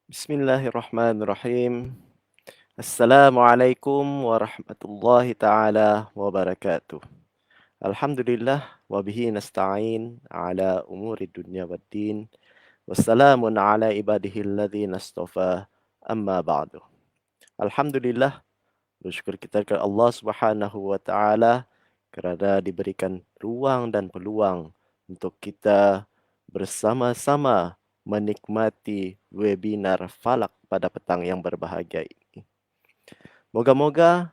Bismillahirrahmanirrahim. Assalamualaikum warahmatullahi taala wabarakatuh. Alhamdulillah wa bihi nasta'in ala umuri dunya waddin. Wassalamun ala ibadihi alladhina astafa amma ba'du. Alhamdulillah, bersyukur kita kepada Allah Subhanahu wa taala kerana diberikan ruang dan peluang untuk kita bersama-sama menikmati webinar Falak pada petang yang berbahagia ini. Moga-moga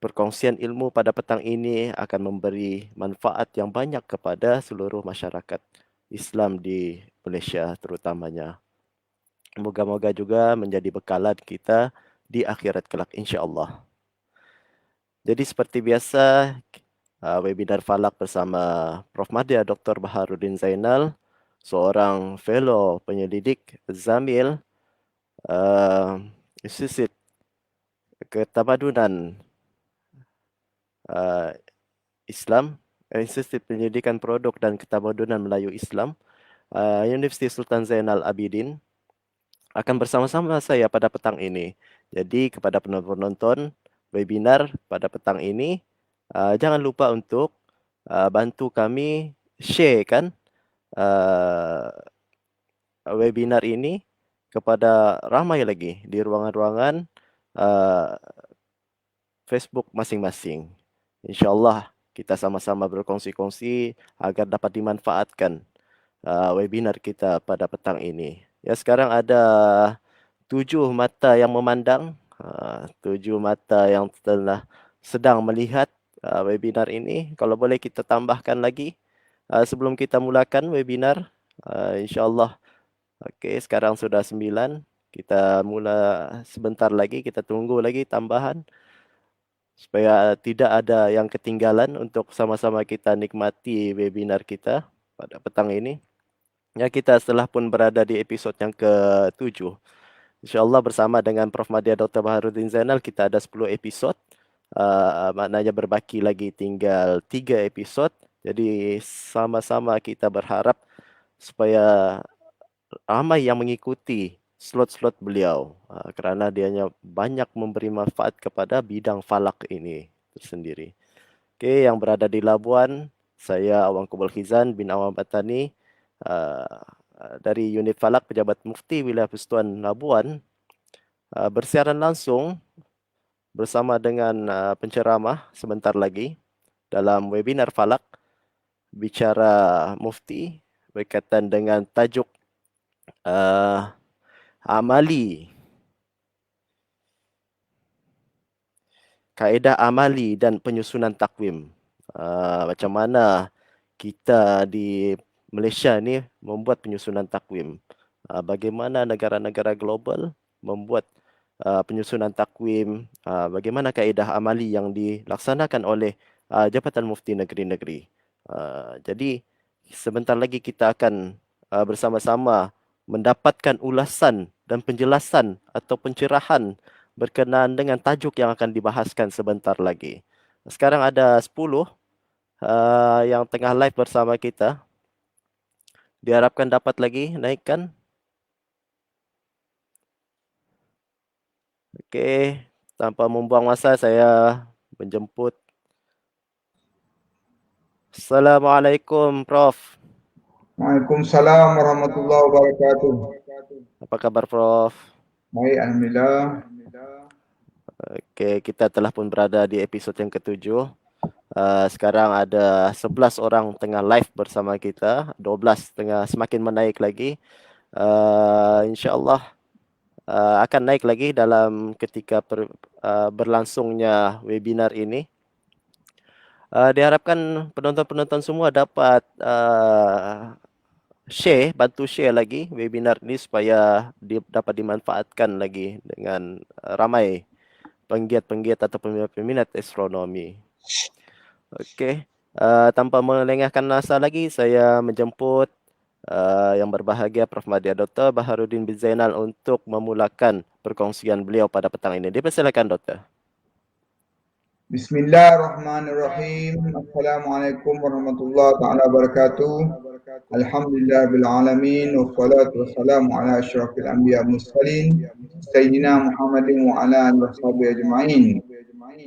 perkongsian ilmu pada petang ini akan memberi manfaat yang banyak kepada seluruh masyarakat Islam di Malaysia terutamanya. Moga-moga juga menjadi bekalan kita di akhirat kelak insya-Allah. Jadi seperti biasa, webinar Falak bersama Prof. Madya Dr. Baharudin Zainal, seorang fellow penyelidik Zamil, Institut Ketamadunan Islam, Institut Pendidikan Produk dan Ketamadunan Melayu Islam, Universiti Sultan Zainal Abidin, akan bersama-sama saya pada petang ini. Jadi kepada penonton webinar pada petang ini, jangan lupa untuk bantu kami sharekan webinar ini kepada ramai lagi di ruangan-ruangan Facebook masing-masing. InsyaAllah kita sama-sama berkongsi-kongsi agar dapat dimanfaatkan webinar kita pada petang ini. Ya, sekarang ada 7 mata yang memandang, 7 mata yang telah sedang melihat webinar ini. Kalau boleh kita tambahkan lagi sebelum kita mulakan webinar, insyaAllah. Okey, sekarang sudah 9. Kita mula sebentar lagi, kita tunggu lagi tambahan supaya tidak ada yang ketinggalan untuk sama-sama kita nikmati webinar kita pada petang ini. Ya, kita setelah pun berada di episod yang ke-7. InsyaAllah bersama dengan Prof. Madya Dr. Baharudin Zainal, kita ada 10 episod. Maknanya berbaki lagi tinggal 3 episod. Jadi sama-sama kita berharap supaya ramai yang mengikuti slot-slot beliau kerana dianya banyak memberi manfaat kepada bidang falak ini tersendiri. Okey, yang berada di Labuan, saya Awang Kubul Khizan bin Awang Batani dari Unit Falak Pejabat Mufti Wilayah Persekutuan Labuan bersiaran langsung bersama dengan penceramah sebentar lagi dalam webinar Falak bicara Mufti berkaitan dengan tajuk amali, kaedah amali dan penyusunan takwim. Macam mana kita di Malaysia ni membuat penyusunan takwim. Bagaimana negara-negara global membuat penyusunan takwim. Bagaimana kaedah amali yang dilaksanakan oleh Jabatan Mufti Negeri-Negeri. Jadi sebentar lagi kita akan bersama-sama mendapatkan ulasan dan penjelasan atau pencerahan berkenaan dengan tajuk yang akan dibahaskan sebentar lagi. Sekarang ada 10 yang tengah live bersama kita. Diharapkan dapat lagi naikkan. Okey, tanpa membuang masa saya menjemput. Assalamualaikum Prof. Waalaikumsalam warahmatullahi wabarakatuh. Apa kabar Prof? Baik, alhamdulillah. Okey, kita telah pun berada di episod yang ke-7. Sekarang ada 11 orang tengah live bersama kita, 12 tengah semakin menaik lagi. InsyaAllah akan naik lagi dalam ketika berlangsungnya webinar ini. Diharapkan penonton-penonton semua dapat bantu share lagi webinar ini supaya dapat dimanfaatkan lagi dengan ramai penggiat-penggiat atau peminat astronomi. Okey, tanpa melengahkan masa lagi, saya menjemput yang berbahagia Prof. Madya Dr. Baharudin bin Zainal untuk memulakan perkongsian beliau pada petang ini. Dipersilakan Doktor. Bismillahirrahmanirrahim. Assalamualaikum warahmatullahi taala wabarakatuh. Alhamdulillah bil alamin wassalatu wassalamu ala asyrafil anbiya mursalin sayyidina Muhammadin wa ala alihi washabihi ajma'in.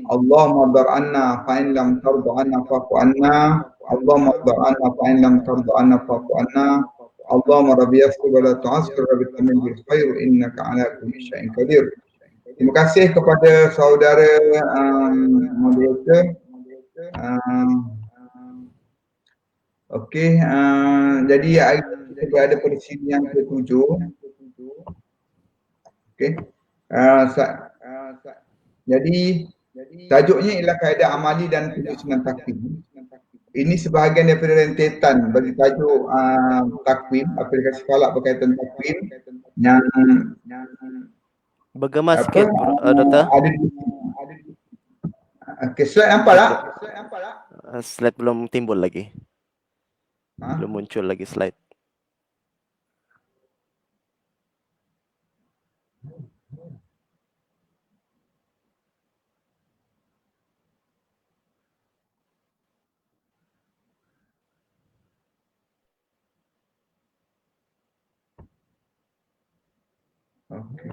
Allahumma dar anna fa in lam tarda anna fa'fu anna. Allahumma dar anna fa in lam tarda anna fa'fu anna. Allahumma rabbi yassir wa la tu'assir rabbi tamin bil khair innaka ala kulli syai'in qadir. Terima kasih kepada saudara moderator. Okey, jadi hari ini kita berada pada siri yang ke-7. Okey. Jadi tajuknya ialah kaedah amali dan penyusunan takwim. Ini sebahagian daripada rentetan bagi tajuk takwim, aplikasi falak berkaitan takwim yang Bergema sikit, Doktor. ada di okey, slide nampak tak? Slide belum timbul lagi. Ha? Belum muncul lagi slide. Okey.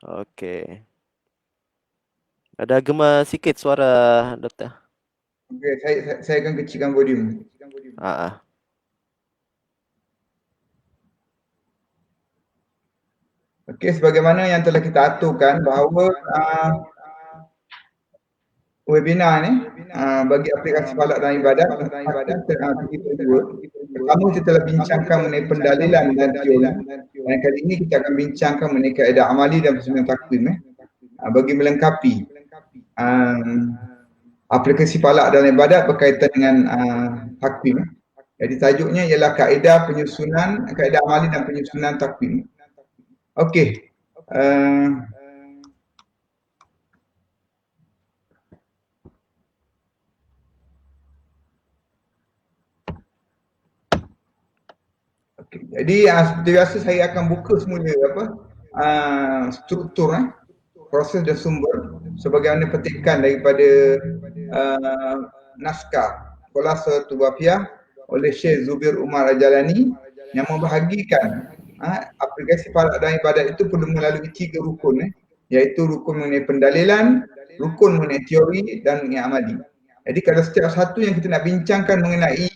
Okey. Ada gema sikit suara, Doktor. Okey, saya akan kecilkan volume. Okey, sebagaimana yang telah kita aturkan bahawa webinar ni bagi aplikasi falak dan ibadat kita dua. Pertama kita telah bincangkan mengenai pendalilan dan teori. Dan kali ini kita akan bincangkan mengenai kaedah amali dan penyusunan takwim bagi melengkapi aplikasi falak dan ibadat berkaitan dengan takwim. Jadi tajuknya ialah kaedah amali dan penyusunan takwim. Okey. Jadi seperti biasa saya akan buka semula struktur proses dan sumber sebagaimana petikan daripada naskah Khulasatul Wafiyah oleh Syekh Zubir Umar Al-Jalani yang membahagikan aplikasi falak dan ibadat itu perlu melalui 3 rukun iaitu rukun mengenai pendalilan, rukun mengenai teori dan mengenai amali. Jadi kalau setiap satu yang kita nak bincangkan mengenai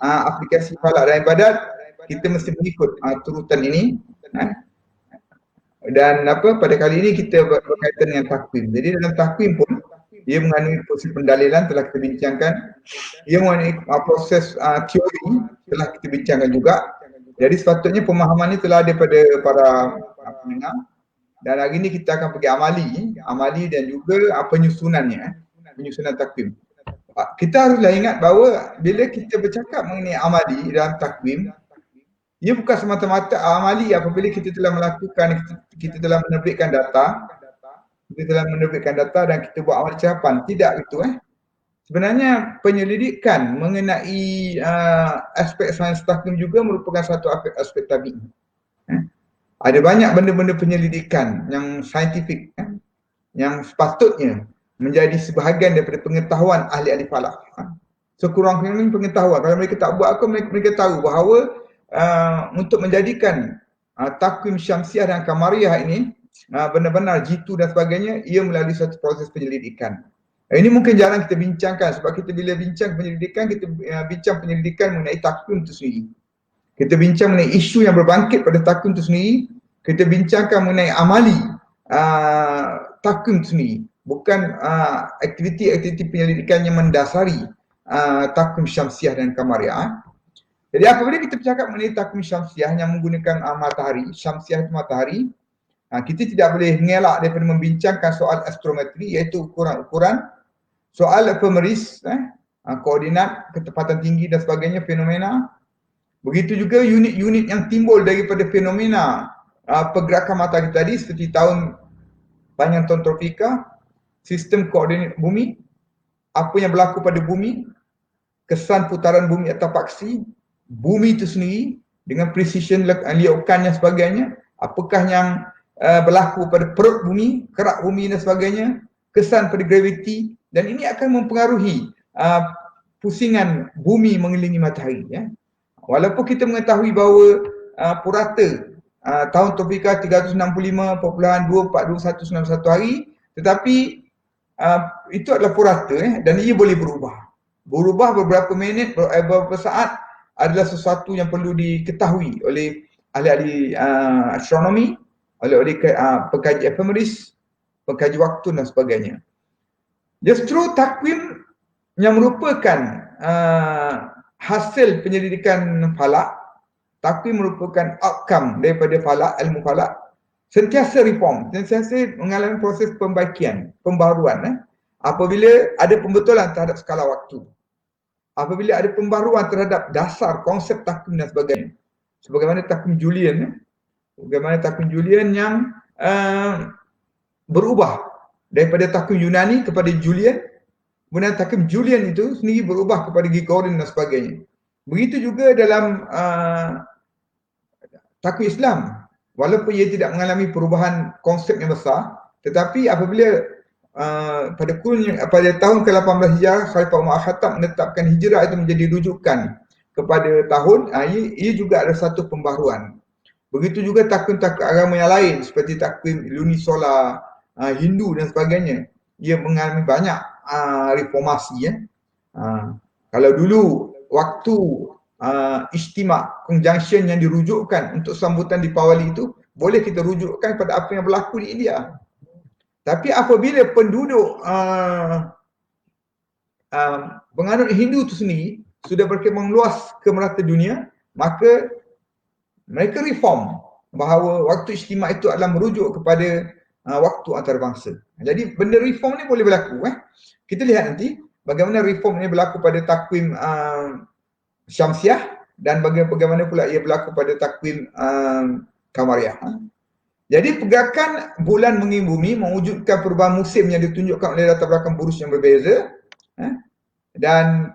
aplikasi falak dan ibadat, kita mesti mengikut turutan ini. Dan pada kali ini kita berkaitan dengan takwim. Jadi dalam takwim pun ia mengandungi proses pendalilan telah kita bincangkan. Ia mengandungi proses teori telah kita bincangkan juga. Jadi sepatutnya pemahaman ini telah ada pada para pendengar. Dan hari ini kita akan pergi amali dan juga penyusunannya, penyusunan takwim. Kita haruslah ingat bahawa bila kita bercakap mengenai amali dalam takwim, ia bukan semata-mata amali apabila kita telah melakukan, kita telah menerbitkan data, dan kita buat amal cerapan. Tidak itu. Sebenarnya penyelidikan mengenai aspek sains takwim juga merupakan satu aspek tabi'i. Ada banyak benda-benda penyelidikan yang saintifik yang sepatutnya menjadi sebahagian daripada pengetahuan ahli-ahli falak. Sekurang-kurangnya pengetahuan. Kalau mereka tak buat mereka tahu bahawa untuk menjadikan takwim syamsiah dan kamariah ini benar-benar jitu dan sebagainya, ia melalui satu proses penyelidikan. Ini mungkin jarang kita bincangkan sebab kita bila bincang penyelidikan, kita bincang penyelidikan mengenai takwim itu sendiri. Kita bincang mengenai isu yang berbangkit pada takwim itu sendiri. Kita bincangkan mengenai amali takwim itu sendiri. Bukan aktiviti-aktiviti penyelidikan yang mendasari takwim syamsiah dan kamariah. Jadi apabila kita bercakap mengenai takwim syamsiah yang menggunakan matahari, syamsiah itu matahari, kita tidak boleh mengelak daripada membincangkan soal astrometri iaitu ukuran-ukuran, soal ephemeris, koordinat, ketepatan tinggi dan sebagainya, fenomena. Begitu juga unit-unit yang timbul daripada fenomena pergerakan matahari tadi seperti tahun panjang tahun tropika, sistem koordinat bumi, apa yang berlaku pada bumi, kesan putaran bumi atau paksi, bumi itu sendiri dengan precision liukan dan sebagainya, apakah yang berlaku pada perut bumi, kerak bumi dan sebagainya, kesan pada graviti, dan ini akan mempengaruhi pusingan bumi mengelilingi matahari. Ya. Walaupun kita mengetahui bahawa purata tahun tropika 365.242.191 hari, tetapi itu adalah purata dan ia boleh berubah. Berubah beberapa minit, beberapa saat adalah sesuatu yang perlu diketahui oleh ahli-ahli astronomi, oleh pengkaji ephemeris, pengkaji waktu dan sebagainya. Justru takwim yang merupakan hasil penyelidikan falak, takwim merupakan outcome daripada falak, ilmu falak, sentiasa reform, sentiasa mengalami proses pembaikian, pembaruan. Apabila ada pembetulan terhadap skala waktu, apabila ada pembaruan terhadap dasar konsep takwim dan sebagainya, sebagaimana takwim Julian, bagaimana takwim Julian yang berubah daripada takwim Yunani kepada Julian, kemudian takwim Julian itu sendiri berubah kepada Gregorian dan sebagainya. Begitu juga dalam takwim Islam, walaupun ia tidak mengalami perubahan konsep yang besar, tetapi apabila pada tahun ke-18 Hijrah, Khalifah Umar Khattab menetapkan hijrah itu menjadi rujukan kepada tahun, ia juga ada satu pembaharuan. Begitu juga takwim-takwim agama yang lain seperti takwim lunisolar, Hindu dan sebagainya. Ia mengalami banyak reformasi. Kalau dulu waktu istimak, conjunction yang dirujukkan untuk sambutan Deepawali itu, boleh kita rujukkan pada apa yang berlaku di India. Tapi apabila penduduk penganut Hindu itu sendiri sudah berkembang luas ke merata dunia, maka mereka reform bahawa waktu istimak itu adalah merujuk kepada waktu antarabangsa. Jadi benda reform ni boleh berlaku. Kita lihat nanti bagaimana reform ini berlaku pada takwim Syamsiah dan bagaimana pula ia berlaku pada takwim Kamariah. Jadi pergerakan bulan mengelilingi bumi mewujudkan perubahan musim yang ditunjukkan oleh latar belakang burus yang berbeza. Dan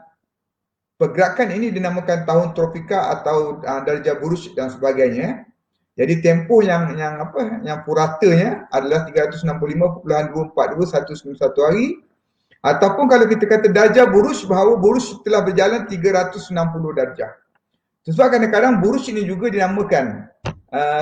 pergerakan ini dinamakan tahun tropika atau darjah burus dan sebagainya. Jadi tempoh yang puratanya adalah 365.242.191 hari. Ataupun kalau kita kata darjah burus, bahawa burus telah berjalan 360 darjah. Sebab kadang-kadang burus ini juga dinamakan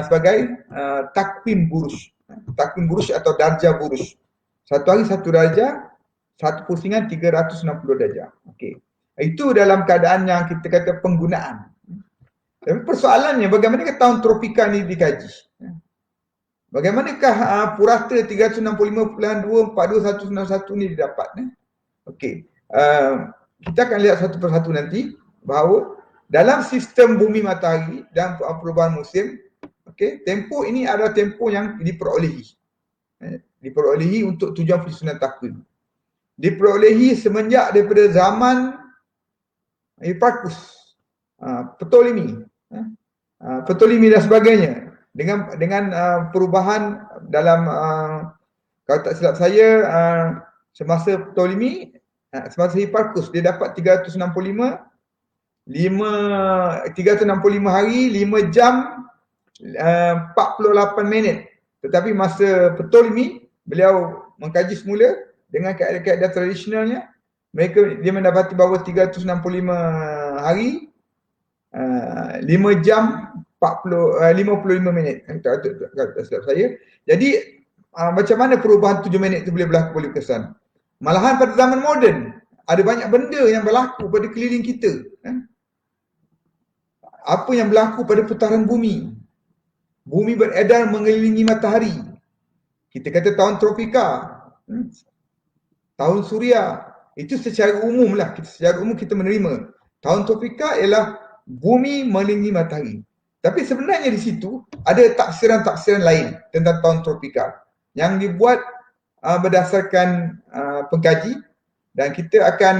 sebagai takwim burus. Takwim burus atau darjah burus. Satu hari satu darjah, satu pusingan 360 darjah. Okey. Itu dalam keadaan yang kita kata penggunaan. Tapi persoalannya bagaimanakah tahun tropika ni dikaji? Bagaimanakah purata 365.242.191 ni didapat? Okey. Kita akan lihat satu persatu nanti bahawa dalam sistem bumi matahari dan perubahan musim, okey, tempoh ini adalah tempoh yang diperolehi. Diperolehi untuk tujuan penyusunan takwim. Diperolehi semenjak daripada zaman Hipparchus, Ptolemy, Ptolemy dan sebagainya. Dengan perubahan dalam kalau tak silap saya semasa Ptolemy, semasa Hipparchus dia dapat 365 hari, 5 jam 48 minit. Tetapi masa Ptolemy, beliau mengkaji semula dengan kaedah tradisionalnya, dia mendapati bahawa 365 hari 5 jam 55 minit. Tak silap saya. Jadi macam mana perubahan 7 minit itu boleh berlaku, boleh kesan. Malahan pada zaman moden ada banyak benda yang berlaku pada keliling kita. Apa yang berlaku pada putaran bumi. Bumi beredar mengelilingi matahari. Kita kata tahun tropika, tahun suria. Itu secara umum lah, secara umum kita menerima. Tahun tropika ialah bumi mengelilingi matahari. Tapi sebenarnya di situ ada tafsiran-tafsiran lain tentang tahun tropika yang dibuat berdasarkan pengkaji, dan kita akan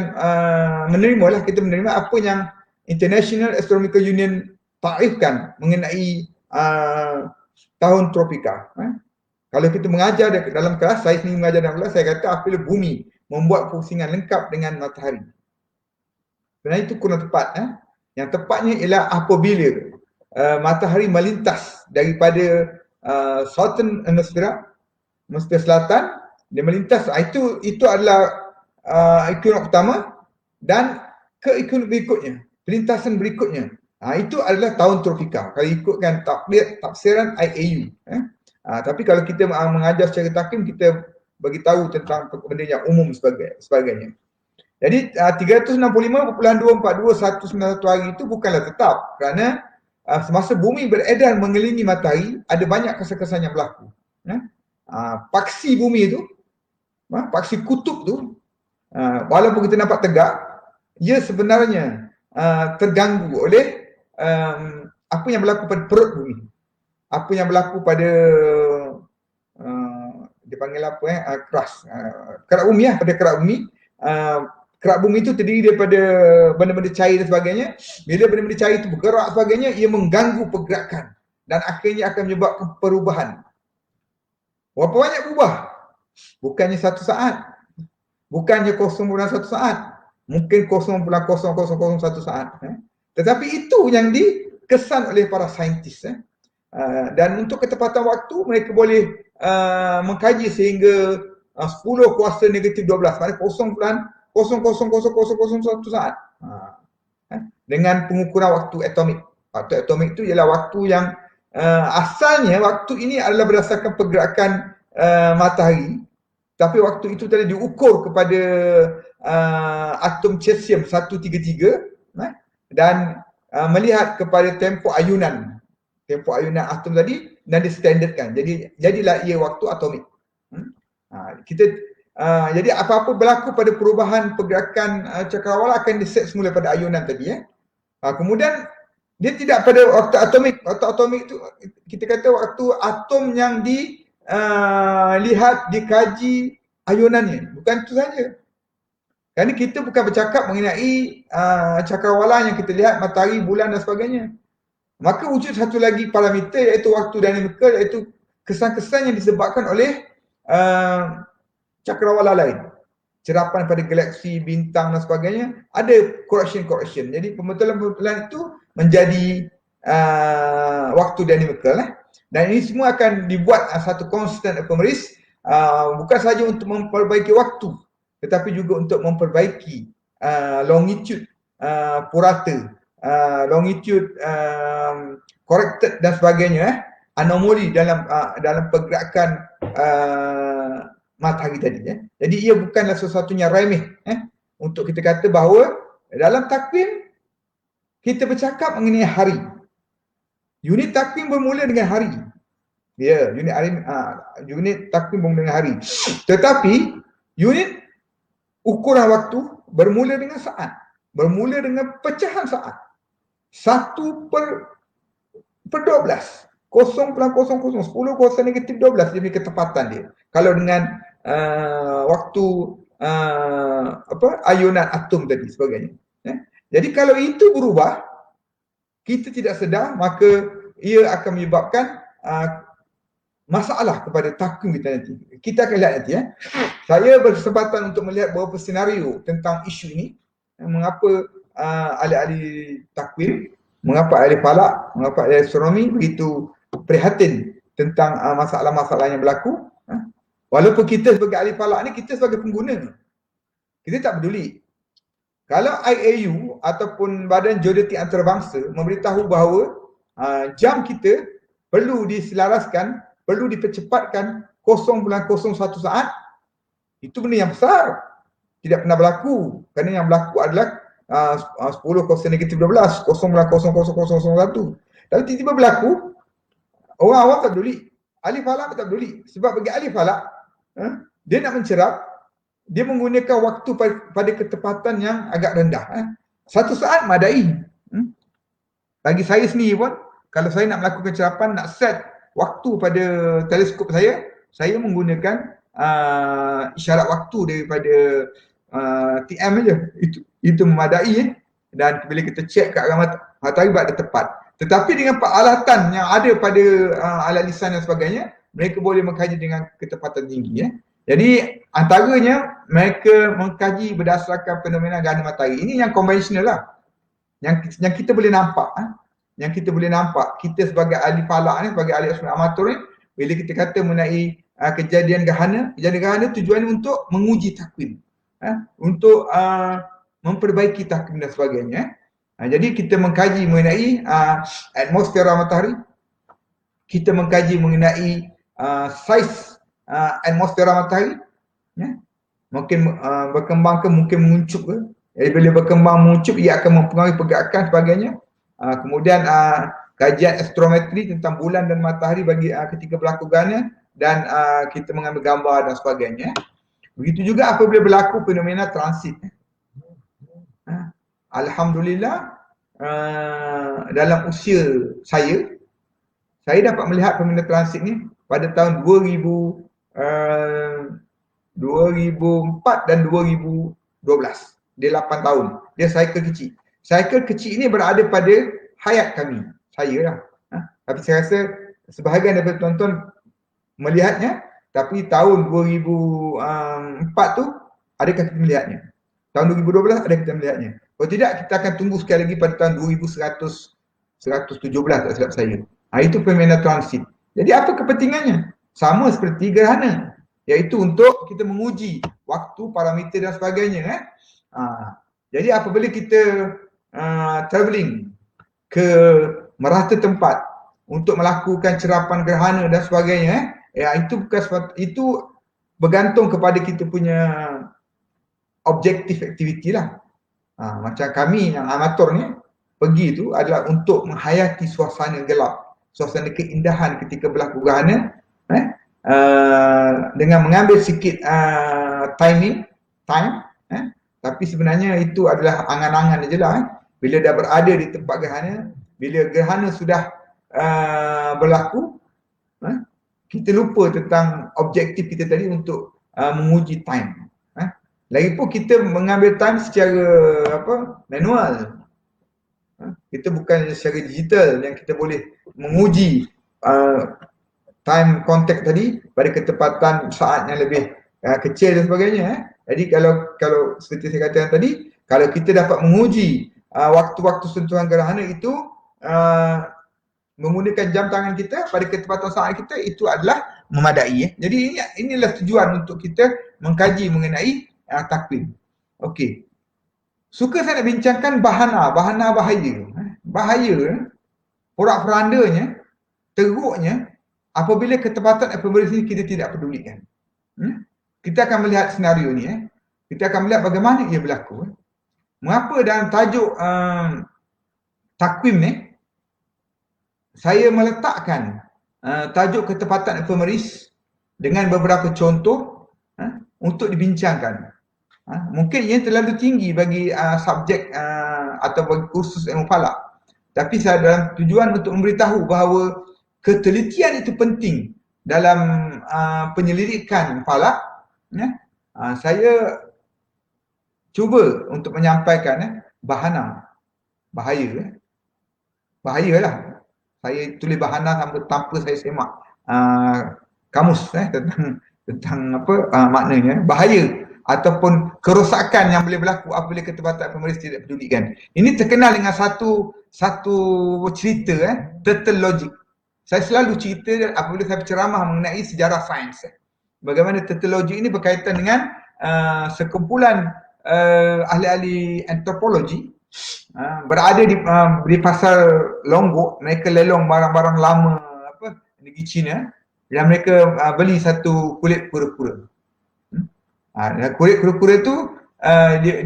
kita menerima apa yang International Astronomical Union takrifkan mengenai tahun tropika. Kalau kita mengajar dalam kelas, saya sendiri mengajar dalam kelas, saya kata apabila bumi membuat pusingan lengkap dengan matahari. Sebenarnya itu kurang tepat. Yang tepatnya ialah apabila matahari melintas daripada Southern Hemisphere, Hemisfera Selatan, dia melintas. Itu adalah equinox pertama, dan ke equinox berikutnya, perlintasan berikutnya. Itu adalah tahun tropika kalau ikutkan tafsiran IAU. Tapi kalau kita mengajar secara takvim, kita bagi tahu tentang benda yang umum sebagainya. Jadi 365.242.191 hari itu bukanlah tetap, kerana semasa bumi beredar mengelilingi matahari, ada banyak kesan-kesan yang berlaku. Paksi bumi itu, paksi kutub tu, walaupun kita nampak tegak, ia sebenarnya terganggu oleh apa yang berlaku pada perut bumi, apa yang berlaku pada dipanggil apa kerak bumi, pada kerak bumi. Kerak bumi itu terdiri daripada benda-benda cair dan sebagainya. Bila benda-benda cair itu bergerak sebagainya, ia mengganggu pergerakan dan akhirnya akan menyebabkan perubahan. Berapa banyak berubah? Bukannya 1 saat, bukannya 0.1 saat, mungkin 0.0001 saat. Tetapi itu yang dikesan oleh para saintis. Dan untuk ketepatan waktu, mereka boleh mengkaji sehingga 10 kuasa negatif 12, maknanya 0.00001 saat. Dengan pengukuran waktu atomik. Waktu atomik itu ialah waktu yang asalnya waktu ini adalah berdasarkan pergerakan matahari, tapi waktu itu tadi diukur kepada atom cesium 133 dan melihat kepada tempoh ayunan atom tadi dan distandardkan. Jadilah ia waktu atomik. Jadi apa-apa berlaku pada perubahan pergerakan cakrawala akan diset semula pada ayunan tadi. Kemudian dia tidak pada waktu atomik. Waktu atomik itu kita kata waktu atom yang dilihat, dikaji ayunannya. Bukan itu saja. Kerana kita bukan bercakap mengenai cakrawala yang kita lihat, matahari, bulan dan sebagainya. Maka wujud satu lagi parameter, iaitu waktu dinamikal, iaitu kesan-kesan yang disebabkan oleh cakrawala lain, cerapan pada galaksi, bintang dan sebagainya, ada correction. Jadi pembetulan-pembetulan itu menjadi waktu dinamikal. Dan ini semua akan dibuat satu constant ephemeris, bukan sahaja untuk memperbaiki waktu, tetapi juga untuk memperbaiki longitude purata, longitude corrected dan sebagainya, anomali dalam pergerakan matahari tadi. Jadi ia bukanlah sesuatunya remeh untuk kita kata bahawa dalam takvim kita bercakap mengenai hari. Unit takvim bermula dengan hari. Unit takvim bermula dengan hari. Tetapi unit ukuran waktu bermula dengan saat. Bermula dengan pecahan saat. 1/12. 0.0010 kuasa negatif 12 dia punya ketepatan dia. Kalau dengan waktu ayunan atom tadi sebagainya. Jadi kalau itu berubah, kita tidak sedar, maka ia akan menyebabkan masalah kepada takvim kita nanti. Kita akan lihat nanti. Saya berkesempatan untuk melihat beberapa senario tentang isu ini. Mengapa ahli-ahli takvim, mengapa ahli falak, mengapa ahli astronomi begitu prihatin tentang masalah-masalah yang berlaku. Walaupun kita sebagai ahli falak ni, kita sebagai pengguna, kita tak peduli. Kalau IAU ataupun Badan Geodetik Antarabangsa memberitahu bahawa jam kita perlu diselaraskan, perlu dipercepatkan 0.01 saat, itu benda yang besar. Tidak pernah berlaku. Kerana yang berlaku adalah 10 kuasa negatif 12, 0.0001. Tapi tiba-tiba berlaku, orang awam tak peduli. Ahli falak tak peduli. Sebab bagi ahli falak, dia nak mencerap, dia menggunakan waktu pada ketepatan yang agak rendah. 1 saat madai. Bagi saya sendiri pun, kalau saya nak melakukan cerapan, nak set waktu pada teleskop saya menggunakan isyarat waktu daripada TM aja. Itu memadai. Dan bila kita cek kat arah matahari, buat dia tepat. Tetapi dengan peralatan yang ada pada alat lisan dan sebagainya, mereka boleh mengkaji dengan ketepatan tinggi. Jadi antaranya mereka mengkaji berdasarkan fenomena gerhana matahari. Ini yang konvensional lah. Yang kita boleh nampak. Yang kita boleh nampak. Kita sebagai ahli falak ni, sebagai ahli astronomi amatur ni, bila kita kata mengenai kejadian gerhana tujuannya untuk menguji takwim, untuk memperbaiki takwim dan sebagainya. Jadi kita mengkaji mengenai atmosfera matahari, kita mengkaji mengenai saiz atmosfera matahari, mungkin berkembang ke, mungkin menguncup ke. Jadi bila berkembang menguncup, ia akan mempengaruhi pergerakan sebagainya. Kemudian kajian astrometri tentang bulan dan matahari bagi ketika berlaku gerhana, dan kita mengambil gambar dan sebagainya. Begitu juga apabila berlaku fenomena transit. Alhamdulillah, dalam usia saya dapat melihat fenomena transit ni pada tahun 2004 dan 2012. Dia 8 tahun. Dia cycle kecil. Cycle kecil ini berada pada hayat kami. Saya lah. Tapi saya rasa sebahagian daripada penonton melihatnya, tapi tahun 2004 tu adakah kita melihatnya? Tahun 2012 adakah kita melihatnya? Kalau tidak, kita akan tunggu sekali lagi pada tahun 2117 tak silap saya. Itu fenomena transit. Jadi apa kepentingannya? Sama seperti gerhana, iaitu untuk kita menguji waktu, parameter dan sebagainya. Jadi apabila kita travelling ke merata tempat untuk melakukan cerapan gerhana dan sebagainya, itu bukan itu bergantung kepada kita punya objektif aktiviti lah. Macam kami yang amatur ni pergi tu adalah untuk menghayati suasana gelap, suasana keindahan ketika berlaku gerhana, dengan mengambil sikit time, tapi sebenarnya itu adalah angan-angan je lah. Bila dah berada di tempat gerhana, bila gerhana sudah berlaku, kita lupa tentang objektif kita tadi untuk menguji time. Lagipun kita mengambil time secara manual. Kita bukan secara digital yang kita boleh menguji time contact tadi pada ketepatan saat yang lebih kecil dan sebagainya. Jadi kalau seperti saya katakan tadi, kalau kita dapat menguji waktu-waktu sentuhan gerhana itu menggunakan jam tangan kita pada ketepatan saat kita, itu adalah memadai. Jadi inilah tujuan untuk kita mengkaji mengenai takwim. Okey. Suka saya nak bincangkan bahana bahaya. Bahaya, porak-porandanya, teruknya apabila ketepatan ephemeris ini kita tidak pedulikan. Kita akan melihat senario ni. Kita akan melihat bagaimana ia berlaku. Mengapa dalam tajuk takwim ni saya meletakkan tajuk ketepatan ephemeris dengan beberapa contoh untuk dibincangkan. Mungkin ia terlalu tinggi bagi subjek atau bagi kursus ilmu falak. Tapi saya dalam tujuan untuk memberitahu bahawa ketelitian itu penting dalam penyelidikan falak. Saya cuba untuk menyampaikan bahana, bahaya. Bahayalah. Saya tulis bahana tanpa saya semak kamus tentang apa maknanya, bahaya ataupun kerosakan yang boleh berlaku apabila ketepatan ephemeris tidak pedulikan. Ini terkenal dengan satu cerita, turtle logic. Saya selalu cerita apabila saya berceramah mengenai sejarah sains. Bagaimana turtle logic ini berkaitan dengan sekumpulan ahli-ahli antropologi berada di pasar Longgok. Mereka lelong barang-barang lama negeri China, dan mereka beli satu kulit kura-kura. Kulit kura-kura itu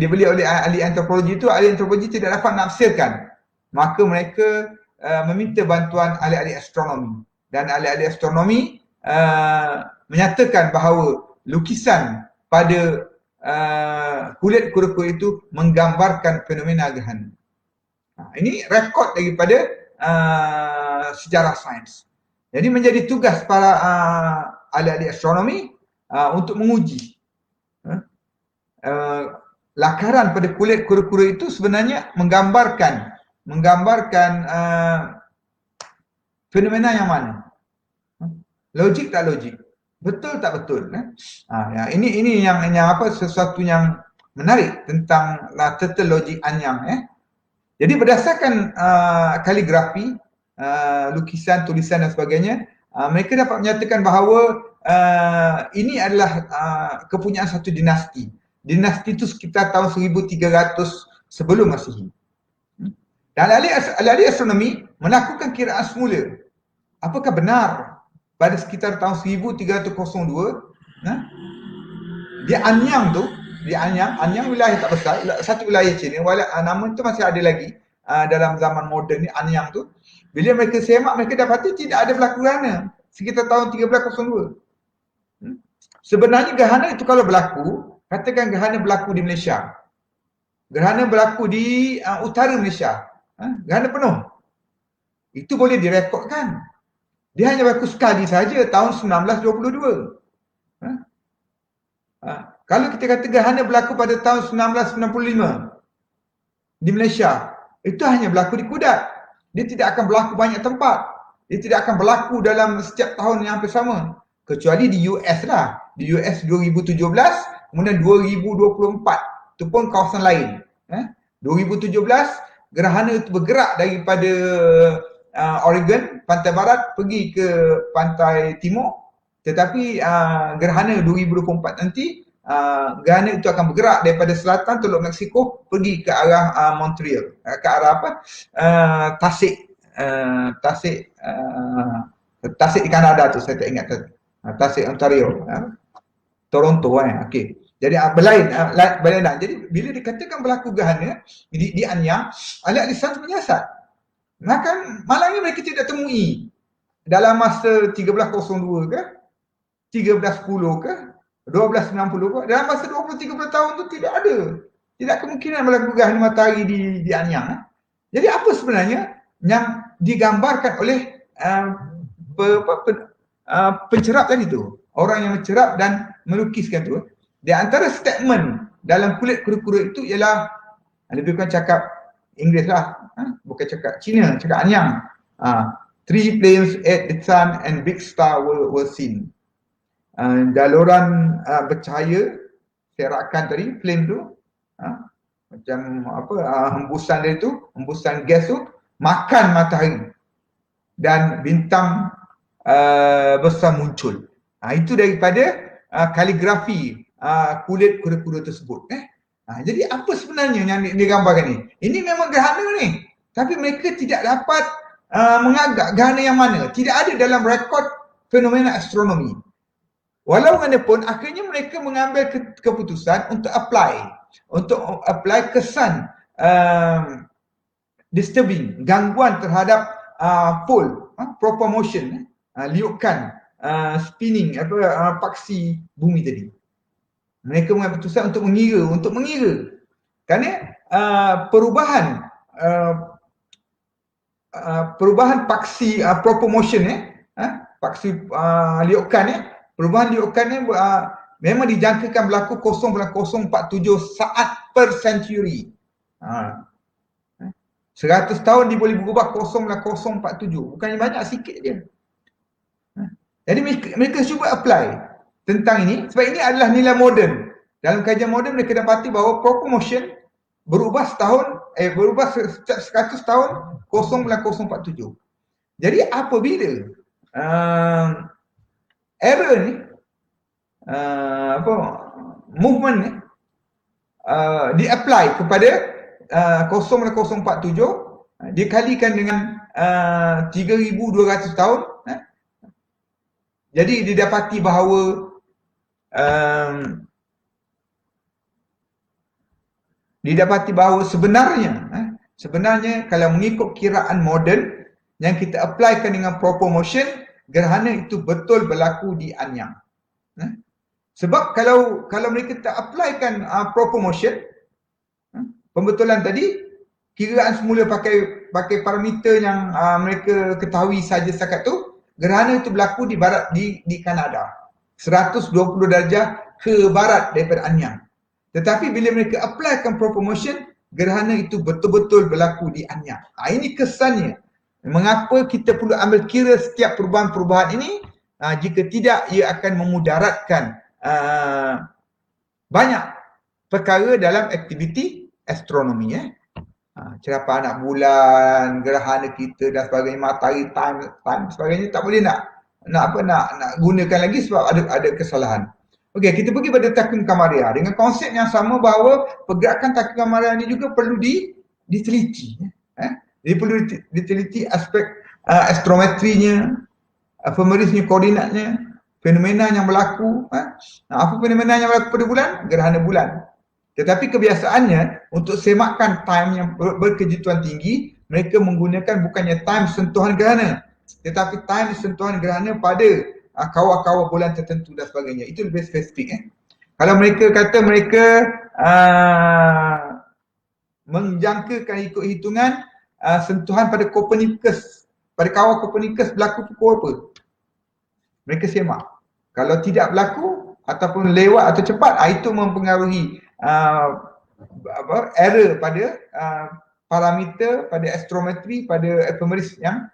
dibeli oleh ahli antropologi itu. Ahli antropologi tidak dapat menafsirkan, maka mereka meminta bantuan ahli-ahli astronomi, dan ahli-ahli astronomi menyatakan bahawa lukisan pada kulit kura-kura itu menggambarkan fenomena gerhana. Ini rekod daripada sejarah sains. Jadi menjadi tugas para ahli-ahli astronomi untuk menguji lakaran pada kulit kura-kura itu sebenarnya menggambarkan fenomena yang mana. Logik tak logik? Betul tak betul? Ini yang sesuatu yang menarik tentang turtle logic Anyang. Jadi berdasarkan kaligrafi, lukisan, tulisan dan sebagainya, mereka dapat menyatakan bahawa ini adalah kepunyaan satu dinasti. Dinasti itu sekitar tahun 1300 sebelum Masihi. Dan ahli astronomi melakukan kiraan semula. Apakah benar pada sekitar tahun 1302 di Anyang tu, Anyang wilayah tak besar, satu wilayah China, nama itu masih ada lagi dalam zaman moden ni, Anyang tu. Bila mereka semak, mereka dapati tidak ada berlaku gerhana sekitar tahun 1302. Sebenarnya gerhana itu kalau berlaku, katakan gerhana berlaku di Malaysia, gerhana berlaku di utara Malaysia, gerhana penuh, itu boleh direkodkan. Dia hanya berlaku sekali saja tahun 1922. Kalau kita kata gerhana berlaku pada tahun 1995 di Malaysia, itu hanya berlaku di Kudat. Dia tidak akan berlaku banyak tempat. Dia tidak akan berlaku dalam setiap tahun yang hampir sama. Kecuali di US lah. Di US 2017, kemudian 2024. Itu pun kawasan lain. 2017, gerhana itu bergerak daripada Oregon, pantai barat, pergi ke pantai timur. Tetapi gerhana 2024 nanti, gerhana itu akan bergerak daripada selatan Teluk Mexico pergi ke arah Montreal, ke arah apa? Tasik di Kanada tu, saya tak ingat tadi. Tasik Ontario, Toronto okey. Jadi berlainan. Jadi bila dikatakan berlaku gerhana di Anyang, ahli-ahli sains menyiasat. Maka malangnya mereka tidak temui dalam masa 1302 ke, 1310 ke, 1290 ke, dalam masa 20-30 tahun tu tidak ada. Tidak kemungkinan berlaku gerhana matahari di Anyang. Jadi apa sebenarnya yang digambarkan oleh pencerap tadi tu? Orang yang mencerap dan melukiskan tu. Di antara statement dalam kulit kura-kura itu ialah, lebih kurang cakap Inggeris lah, bukan cakap Cina, cakap Anyang. 3 flames at the sun and big star were seen. Jaluran bercahaya, serakan tadi, flame tu, macam apa, hembusan dia tu, hembusan gas tu, makan matahari. Dan bintang besar muncul. Itu daripada kaligrafi kulit kura-kura tersebut. Jadi apa sebenarnya yang digambarkan ni? Ini memang gerhana ni. Tapi mereka tidak dapat mengagak gerhana yang mana. Tidak ada dalam rekod fenomena astronomi. Walau bagaimanapun, akhirnya mereka mengambil keputusan untuk apply kesan disturbing, gangguan terhadap pole, proper motion, liukan, spinning, paksi bumi tadi. Mereka mengambil keputusan untuk mengira. Kerana perubahan paksi proper motion paksi liukan perubahan liukan memang dijangkakan berlaku 0.047 saat per century. 100 tahun dia boleh berubah 0.047. Bukannya banyak, sikit je. Jadi mereka cuba apply tentang ini sebab ini adalah nilai moden. Dalam kajian moden mereka dapati bahawa proper motion berubah setiap 100 tahun 0.047. Jadi apabila error ni movement ni di-apply kepada 0.047, dikalikan dengan 3,200 tahun, jadi didapati bahawa sebenarnya kalau mengikut kiraan moden yang kita applykan dengan proper motion, gerhana itu betul berlaku di Anyang. Sebab kalau mereka tak applykan proper motion, pembetulan tadi, kiraan semula pakai parameter yang mereka ketahui saja setakat tu, gerhana itu berlaku di barat di Kanada, 120 darjah ke barat daripada Anyang. Tetapi bila mereka applykan proper motion, gerhana itu betul-betul berlaku di Anyang. Ini kesannya. Mengapa kita perlu ambil kira setiap perubahan-perubahan ini? Jika tidak, ia akan memudaratkan banyak perkara dalam aktiviti astronomi. Cerapa anak bulan, gerhana kita dan sebagainya, matahari, time sebagainya, tak boleh nak nak gunakan lagi sebab ada kesalahan. Okey, kita pergi pada takwim kamariah dengan konsep yang sama bahawa pergerakan takwim kamariah ini juga perlu diteliti. Dia perlu diteliti aspek astrometrinya, ephemerisnya, koordinatnya, fenomena yang berlaku. Apa fenomena yang berlaku pada bulan? Gerhana bulan. Tetapi kebiasaannya untuk semakkan time yang berkejutan tinggi, mereka menggunakan bukannya time sentuhan gerhana, tetapi time sentuhan gerhana pada kawah-kawah bulan tertentu dan sebagainya. Itu lebih spesifik. Kalau mereka kata mereka menjangkakan ikut hitungan sentuhan pada Copernicus, pada kawah Copernicus berlaku pukul apa, mereka semak. Kalau tidak berlaku ataupun lewat atau cepat, itu mempengaruhi error pada parameter, pada astrometri, pada ephemeris yang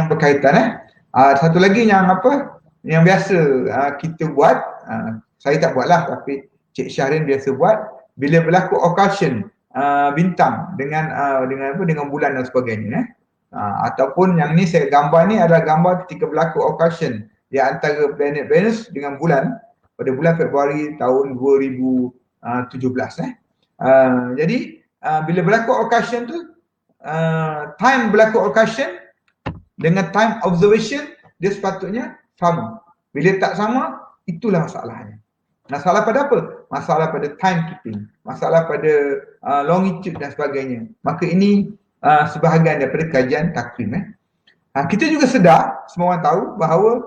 berkaitan. Satu lagi yang biasa kita buat, saya tak buatlah tapi Cik Syahrin biasa buat, bila berlaku occultation bintang dengan bulan dan sebagainya. Ataupun yang ni saya gambar ni adalah gambar ketika berlaku occultation di antara planet Venus dengan bulan pada bulan Februari tahun 2017. Jadi bila berlaku occultation tu, time berlaku occultation dengan time observation dia sepatutnya sama. Bila tak sama, itulah masalahnya. Masalah pada apa? Masalah pada timekeeping, masalah pada longitude dan sebagainya. Maka ini sebahagian daripada kajian takwim. Kita juga sedar, semua orang tahu bahawa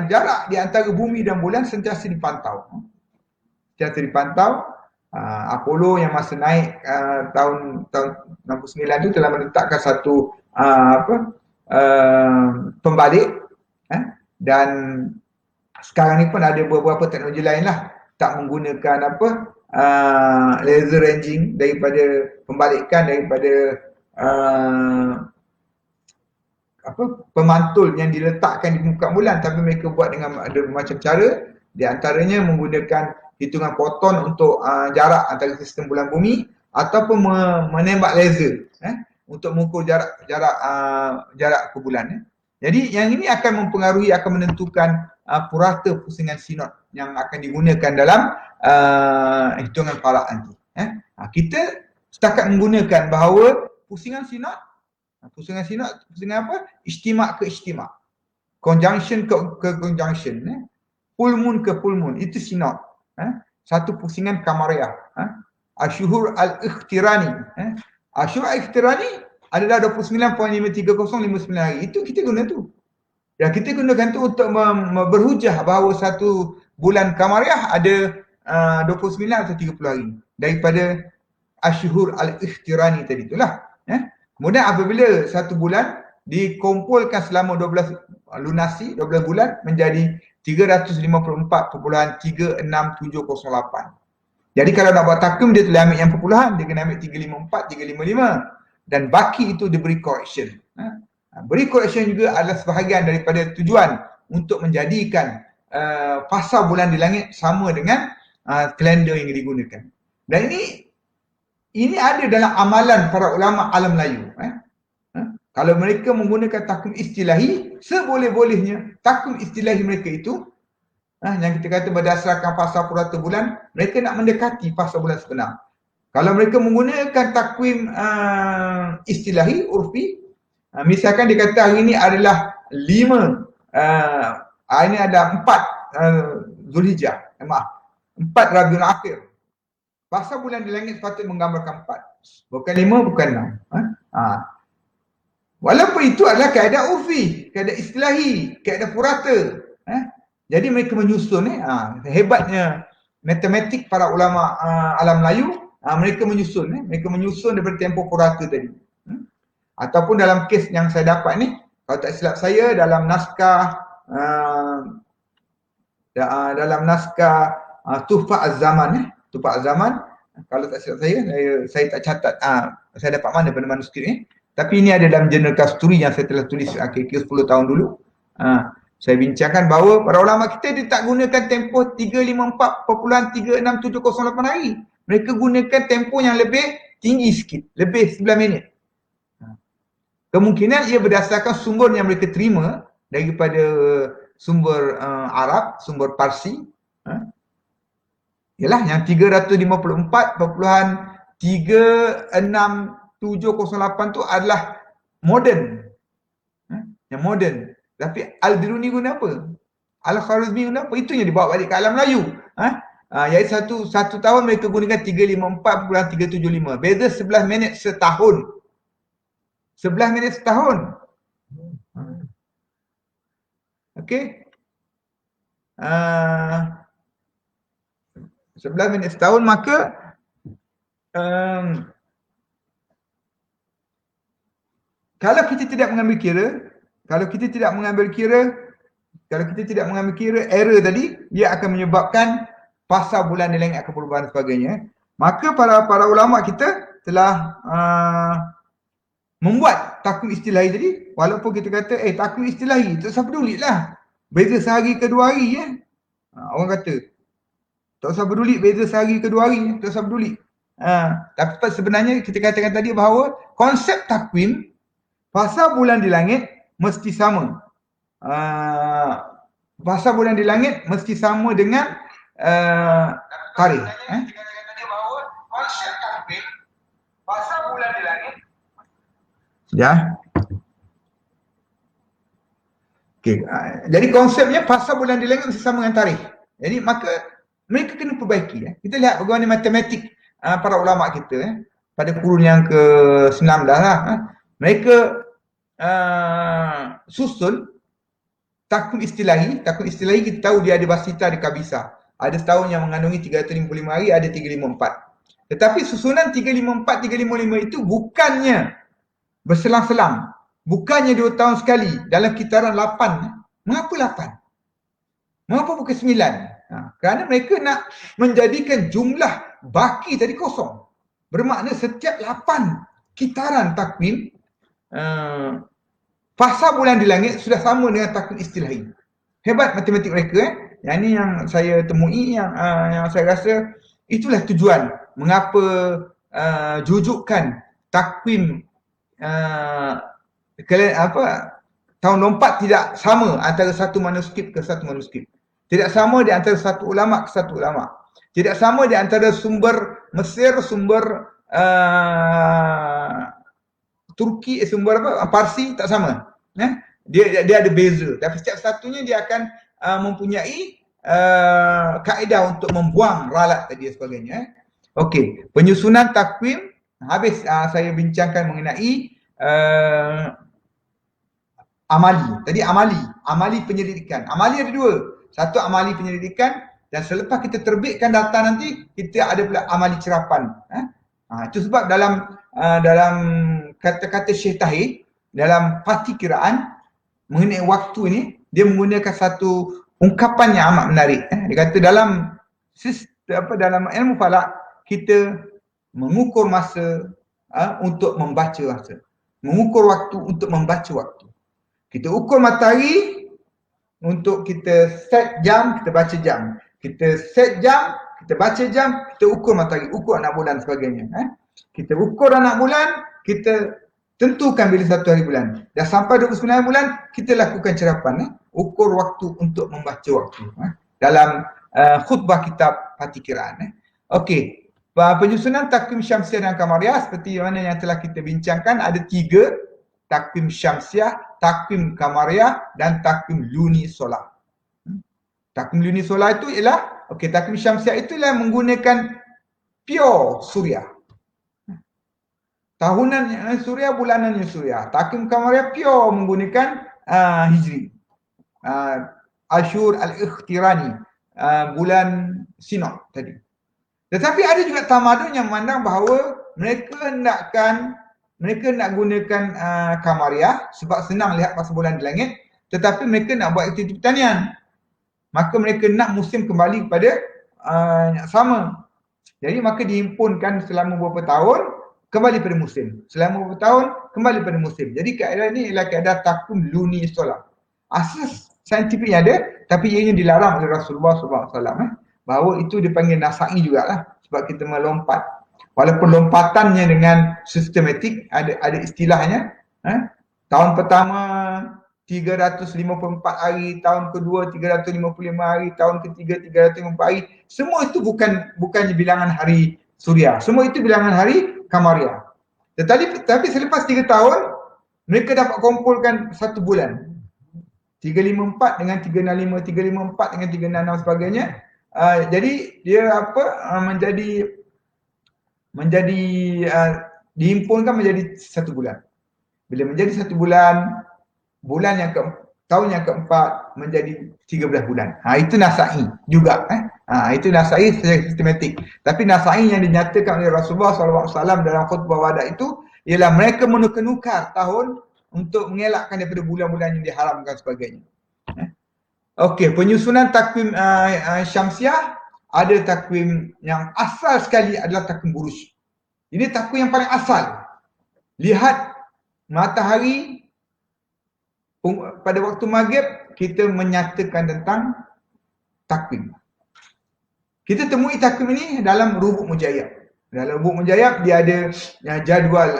jarak di antara bumi dan bulan sentiasa dipantau. Apollo yang masa naik tahun 69 tu telah meletakkan satu pembalik, dan sekarang ni pun ada beberapa teknologi lain lah, tak menggunakan laser ranging daripada pembalikan daripada pemantul yang diletakkan di muka bulan, tapi mereka buat dengan ada macam cara, di antaranya menggunakan hitungan foton untuk jarak antara sistem bulan bumi, ataupun menembak laser untuk mengukur jarak ke bulan. Jadi yang ini akan mempengaruhi, akan menentukan purata pusingan sinod yang akan digunakan dalam hitungan falak nanti. Kita setakat menggunakan bahawa pusingan sinod apa? Istimak ke istimak, conjunction ke conjunction, full moon ke full moon, itu sinod. Satu pusingan kamariah. Asyuhur al-ikhtirani. Asyuhur al-ikhtirani adalah 29.53059 hari. Itu kita guna tu. Ya, kita gunakan tu untuk berhujah bahawa satu bulan kamariah ada 29 atau 30 hari daripada asyuhur al-ikhtirani tadi itulah. Kemudian apabila satu bulan dikumpulkan selama 12 lunasi, 12 bulan menjadi 354.36708. Jadi kalau nak buat takwim, dia telah ambil yang perpuluhan, dia kena ambil 354, 355, dan baki itu diberi correction. Beri correction juga adalah sebahagian daripada tujuan untuk menjadikan fasa bulan di langit sama dengan kalender yang digunakan. Dan ini ada dalam amalan para ulama alam Melayu. Kalau mereka menggunakan takwim istilahi, seboleh-bolehnya takwim istilahi mereka itu, yang kita kata berdasarkan fasa purata bulan, mereka nak mendekati fasa bulan sebenar. Kalau mereka menggunakan takwim istilahi, urfi, misalkan dia kata hari ini adalah 5, hari ini ada 4 Zulhijjah, 4 Rabiul Akhir. Fasa bulan di langit sepatutnya menggambarkan 4. Bukan 5, bukan 6. Walaupun itu adalah kaedah urfi, kaedah istilahi, kaedah purata. Jadi mereka menyusun, hebatnya matematik para ulama alam Melayu, mereka menyusun, daripada tempoh purata tadi. Ataupun dalam kes yang saya dapat ni, kalau tak silap saya dalam naskah Tuhfah Az-Zaman, Tuhfah Az-Zaman, kalau tak silap saya tak catat saya dapat mana pada manuskrip ni. Tapi ini ada dalam jurnal Kasturi yang saya telah tulis kira-kira 10 tahun dulu. Saya bincangkan bahawa para ulama kita dia tak gunakan tempoh 354.36708 hari. Mereka gunakan tempoh yang lebih tinggi sikit, lebih 9 minit. Kemungkinan ia berdasarkan sumber yang mereka terima daripada sumber Arab, sumber Parsi, ialah yang 354.36708 tu adalah moden. Yang moden. Tapi Al-Biruni guna apa? Al-Khwarizmi guna apa? Itu yang dibawa balik ke alam Melayu. Iaitu satu tahun mereka gunakan 354.375. Beza 11 minit setahun. 11 minit setahun. Okey. 11 minit setahun, maka kalau kita tidak mengambil kira error tadi, dia akan menyebabkan fasa bulan di langit akan berubah dan sebagainya. Maka para ulama kita telah membuat takwim istilahi tadi. Walaupun kita kata takwim istilahi, tak usah peduli lah, beza sehari ke 2 hari orang kata tak usah peduli beza sehari ke 2 hari, tak usah peduli. Tapi sebenarnya kita katakan tadi bahawa konsep takwim fasa bulan di langit mesti sama. Fasa bulan di langit mesti sama dengan tarikh. Kita katakan tadi bahawa konsep takwim fasa bulan di langit. Ya. Okey, jadi konsepnya fasa bulan di langit mesti sama dengan tarikh. Jadi maka mereka kena perbaiki. Kita lihat bagaimana matematik para ulama kita pada kurun yang ke-19 lah. Mereka susun takwim istilahi. Takwim istilahi kita tahu dia ada basita, ada kabisa. Ada setahun yang mengandungi 355 hari, ada 354. Tetapi susunan 354, 355 itu bukannya berselang-selang. Bukannya 2 tahun sekali dalam kitaran 8. Mengapa 8? Mengapa bukan 9? Kerana mereka nak menjadikan jumlah baki tadi kosong. Bermakna setiap 8 kitaran takwim fasa bulan di langit sudah sama dengan takwim istilahi. Hebat matematik mereka. Yang ni yang saya temui, yang saya rasa itulah tujuan mengapa jujukan takwim tahun lompat tidak sama antara satu manuskrip ke satu manuskrip. Tidak sama di antara satu ulama ke satu ulama. Tidak sama di antara sumber Mesir, sumber Turki, sumber Parsi, tak sama. Dia ada beza. Tapi setiap satunya dia akan mempunyai kaedah untuk membuang ralat tadi dan sebagainya. Okey, penyusunan takwim habis saya bincangkan mengenai amali. Tadi amali penyelidikan. Amali ada 2. Satu amali penyelidikan, dan selepas kita terbitkan data nanti kita ada pula amali cerapan. Itu sebab dalam kata-kata Syekh Tahir dalam Fatih Kiraan mengenai waktu ini, dia menggunakan satu ungkapan yang amat menarik. Dia kata dalam ilmu falak kita mengukur masa untuk membaca masa. Mengukur waktu untuk membaca waktu. Kita ukur matahari untuk kita set jam, kita baca jam. Kita set jam, kita baca jam, kita ukur matahari, ukur anak bulan dan sebagainya. Kita ukur anak bulan, kita tentukan bila satu hari bulan. Dah sampai 29 bulan, kita lakukan cerapan. Ukur waktu untuk membaca waktu. Dalam khutbah kitab Fatih Kiraan. Okey, penyusunan takwim Syamsiah dan Kamariah seperti mana yang telah kita bincangkan, ada 3. Takwim Syamsiah, takwim Kamariah dan takwim Luni Solar. Takwim Luni Solar itu ialah, takwim Syamsiah itu ialah menggunakan pure Suria. Tahunan Suria, bulanannya Suria. Takwim Kamariah pure menggunakan Hijri. Ashur Al-Ikhtirani, bulan Sinok tadi. Tetapi ada juga tamadun yang memandang bahawa mereka nak gunakan Kamariah sebab senang lihat fasa bulan di langit, tetapi mereka nak buat aktiviti pertanian. Maka mereka nak musim kembali kepada sama. Jadi maka dihimpunkan selama beberapa tahun, kembali pada musim. Selama beberapa tahun, kembali pada musim. Jadi kaedah ini ialah kaedah takwim Luni Solar. Asas saintifiknya ada, tapi ianya dilarang oleh Rasulullah SAW. Bahawa itu dipanggil nasa'i jugalah, sebab kita melompat. Walaupun lompatannya dengan sistematik, ada istilahnya. Tahun pertama 354 hari, tahun kedua 355 hari, tahun ketiga 354 hari. Semua itu bukannya bilangan hari suria. Semua itu bilangan hari kamaria. Tapi selepas 3 tahun, mereka dapat kumpulkan 1 bulan. 354 dengan 365, 354 dengan 366 sebagainya. Jadi dia menjadi dihimpunkan menjadi 1 bulan. Bila menjadi 1 bulan, tahun yang keempat menjadi 13 bulan. Itu Nasa'i juga. Itu Nasa'i secara sistematik. Tapi Nasa'i yang dinyatakan oleh Rasulullah SAW dalam khutbah wada itu ialah mereka menukar-nukar tahun untuk mengelakkan daripada bulan-bulan yang diharamkan sebagainya. Okey, penyusunan takwim Syamsiah, ada takwim yang asal sekali adalah takwim Buruj. Ini takwim yang paling asal. Lihat matahari pada waktu maghrib, kita menyatakan tentang takwim. Kita temui takwim ini dalam Rubuk Mujayyab. Dalam Rubuk Mujayyab dia ada jadual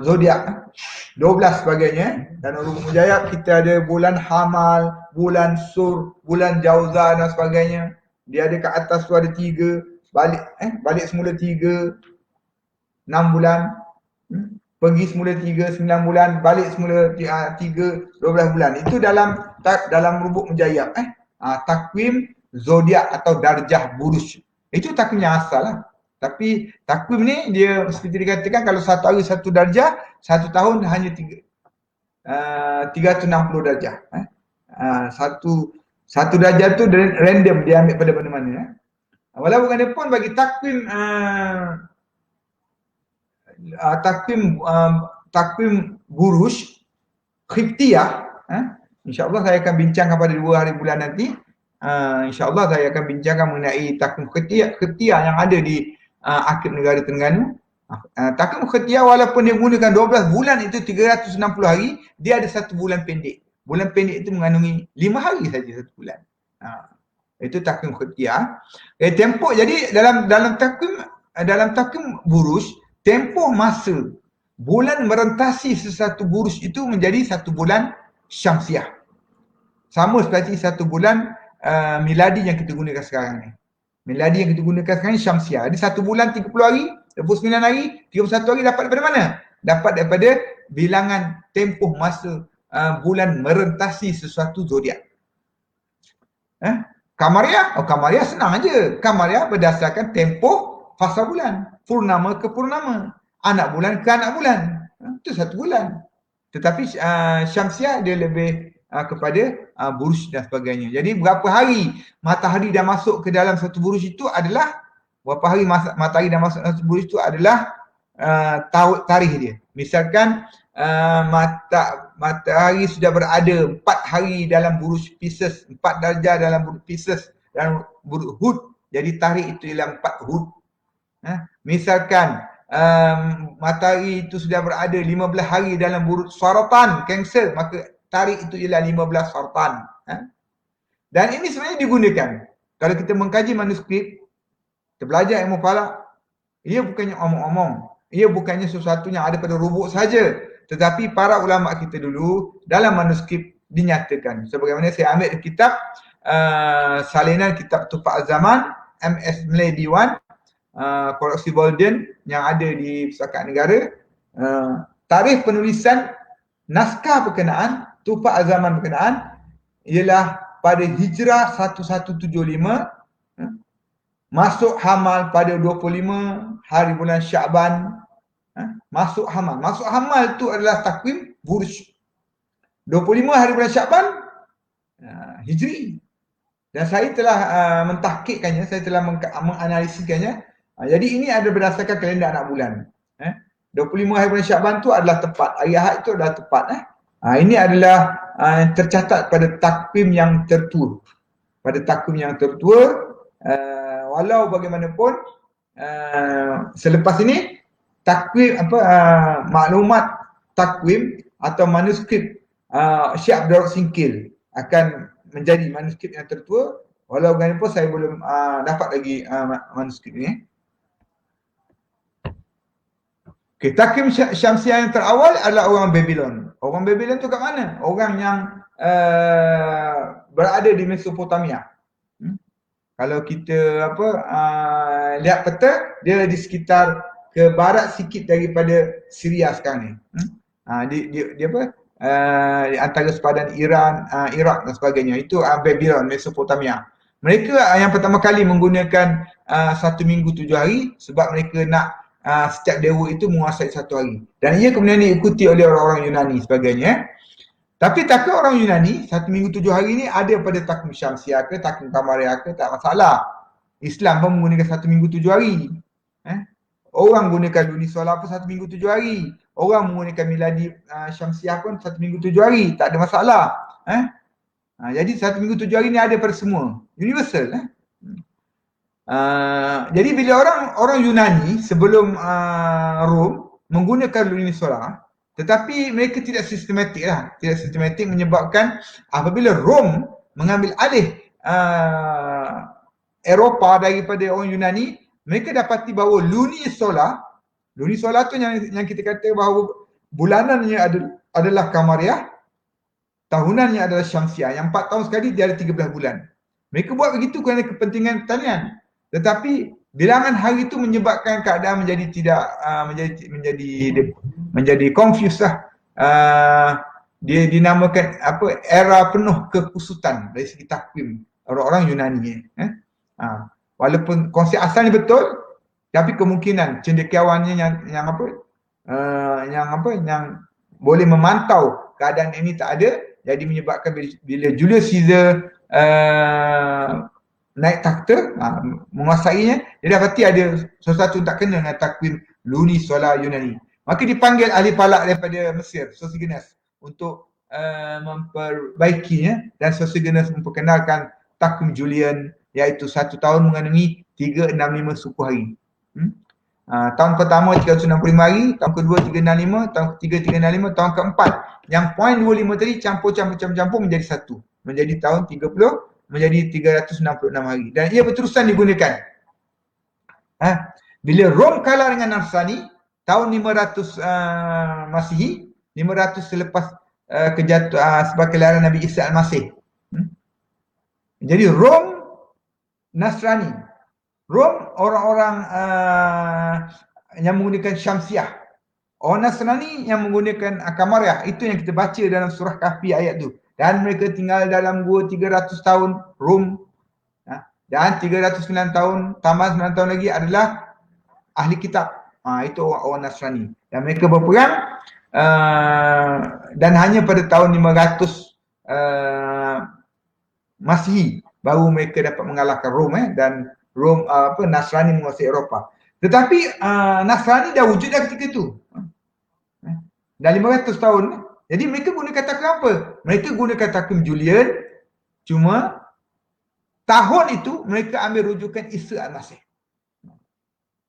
zodiak 12 sebagainya. Dalam Rubuk Mujayyab kita ada bulan Hamal, bulan Sur, bulan Jauzah dan sebagainya. Dia ada kat atas tu ada 3, balik semula 3, 6 bulan. Pergi semula 3, 9 bulan, balik semula 3, 12 bulan. Itu dalam Rubuk Mujayyab. Takwim zodiak atau darjah Buruj. Itu takwim yang asal lah. Tapi takwim ni dia seperti dikatakan kalau 1 hari 1 darjah, 1 tahun hanya 360 darjah. Satu darjah tu random dia ambil pada mana-mana. Walau bagaimanapun bagi takwim takwim Buruj Khibtiyah, insya-Allah saya akan bincangkan pada 2 hari bulan nanti. InsyaAllah saya akan bincangkan mengenai takwim Khibtiyah yang ada di Akib Negara Terengganu. Takwim Khibtiyah walaupun dia menggunakan 12 bulan itu 360 hari, dia ada 1 bulan pendek. Bulan pendek itu mengandungi 5 hari saja 1 bulan. Itu takwim Khibtiyah. Tempoh, jadi dalam takwim Buruj, tempoh masa bulan merentasi sesuatu Buruj itu menjadi 1 bulan Syamsiah. Sama seperti 1 bulan miladi yang kita gunakan sekarang ni. Miladi yang kita gunakan sekarang ni Syamsiah. Jadi 1 bulan 30 hari, 29 hari, 31 hari dapat daripada mana? Dapat daripada bilangan tempoh masa bulan merentasi sesuatu zodiak. Kamaria? Kamaria senang aja. Kamaria berdasarkan tempoh fasa bulan. Purnama ke purnama. Anak bulan ke anak bulan. Itu 1 bulan. Tetapi Syamsiah dia lebih kepada Buruj dan sebagainya. Jadi berapa hari matahari dah masuk ke dalam satu Buruj itu adalah matahari dah masuk dalam satu Buruj itu adalah tarikh dia. Misalkan matahari sudah berada 4 hari dalam Buruj Pisces, 4 darjah dalam Buruj Pisces dan Buruj Hud. Jadi tarikh itu ialah 4 Hud. Misalkan matahari itu sudah berada 15 hari dalam Buruj Saratan, Cancer, maka tarikh itu ialah 15 Sartan. Dan ini sebenarnya digunakan kalau kita mengkaji manuskrip, kita belajar ilmu falak, ia bukannya omong-omong, ia bukannya sesuatu yang ada pada rubuk saja, tetapi para ulama kita dulu dalam manuskrip dinyatakan. Sebagaimana saya ambil kitab salinan kitab Tufaq Zaman MS Malay Diwan, koleksi Bolden yang ada di Pusaka Negara, tarikh penulisan naskah berkenaan Tufaq Zaman berkenaan ialah pada Hijrah 1175, masuk Hamal pada 25 hari bulan Sya'ban. Masuk Hamal. Masuk Hamal itu adalah takwim Buruj. 25 hari bulan Sya'ban Hijri. Dan saya telah mentahkikkannya, saya telah menganalisiskannya. Jadi ini ada berdasarkan kalender anak bulan. 25 hari bulan Sya'ban itu adalah tepat. Hari Ahad itu adalah tepat. Ini adalah tercatat pada takwim yang tertua. Pada takwim yang tertua, walau bagaimanapun selepas ini takwim maklumat takwim atau manuskrip Syekh Abdul Razak Singkil akan menjadi manuskrip yang tertua, walau bagaimanapun saya belum dapat lagi manuskrip ini. Okay, takvim Syamsiah yang terawal adalah orang Babylon. Orang Babylon tu kat mana? Orang yang berada di Mesopotamia. Kalau kita lihat peta, dia di sekitar ke barat sikit daripada Syria sekarang ni. Dia apa? Di antara sepadan Iran, Iraq dan sebagainya. Itu Babylon, Mesopotamia. Mereka yang pertama kali menggunakan 1 minggu 7 hari sebab mereka nak setiap dewa itu menguasai 1 hari. Dan ia kemudian diikuti oleh orang-orang Yunani sebagainya. Tapi takkan orang Yunani 1 minggu 7 hari ni ada pada takvim Syamsiah ke takvim Qamariah ke, tak masalah. Islam pun menggunakan 1 minggu 7 hari. Orang gunakan lunisolar pun 1 minggu 7 hari. Orang menggunakan miladi Syamsiah pun 1 minggu 7 hari, tak ada masalah. Jadi 1 minggu 7 hari ni ada pada semua. Universal. Jadi bila orang Yunani sebelum Rom menggunakan lunisolar, tetapi mereka tidak sistematik lah. Tidak sistematik menyebabkan apabila Rom mengambil alih Eropah daripada orang Yunani, mereka dapati bahawa lunisolar tu yang kita kata bahawa bulanannya adalah Qamariah, tahunannya adalah Syamsiah. Yang 4 tahun sekali dia ada 13 bulan. Mereka buat begitu kerana kepentingan pertanian. Tetapi bilangan hari itu menyebabkan keadaan menjadi tidak menjadi confused lah. Dia dinamakan era penuh kekusutan dari segi takvim orang-orang Yunani. Walaupun konsep asalnya betul, tapi kemungkinan cendekiawannya yang boleh memantau keadaan ini tak ada, jadi menyebabkan bila Julius Caesar naik takhta, menguasainya, dia dapati ada sesuatu tak kena dengan takvim lunisolar Yunani. Maka dipanggil ahli falak daripada Mesir, Sosigenes, untuk memperbaikinya, dan Sosigenes memperkenalkan takvim Julian, iaitu 1 tahun mengandungi 365 suku hari. Tahun pertama 365 hari, tahun kedua 365, tahun ketiga 365, tahun keempat yang poin 25 tadi campur menjadi 1, menjadi tahun 30, menjadi 366 hari, dan ia berterusan digunakan. Bila Rom kalah dengan Nasrani tahun 500 Masihi, 500 selepas sebab kelahiran Nabi Isa Al-Masih. Jadi Rom Nasrani, Rom orang-orang yang menggunakan Syamsiah, orang Nasrani yang menggunakan Qamariah. Itu yang kita baca dalam surah Kahfi ayat tu. Dan mereka tinggal dalam gua 300 tahun Rom, dan 309 tahun, tambah 9 tahun lagi adalah ahli kitab. Itu orang Nasrani. Dan mereka berperang dan hanya pada tahun 500 Masihi baru mereka dapat mengalahkan Rom, dan Rom Nasrani menguasai Eropah. Tetapi Nasrani dah wujud dah ketika itu. Dah 500 tahun. Jadi mereka gunakan takvim apa? Mereka gunakan takvim Julian, cuma tahun itu mereka ambil rujukan Isa Al-Masih.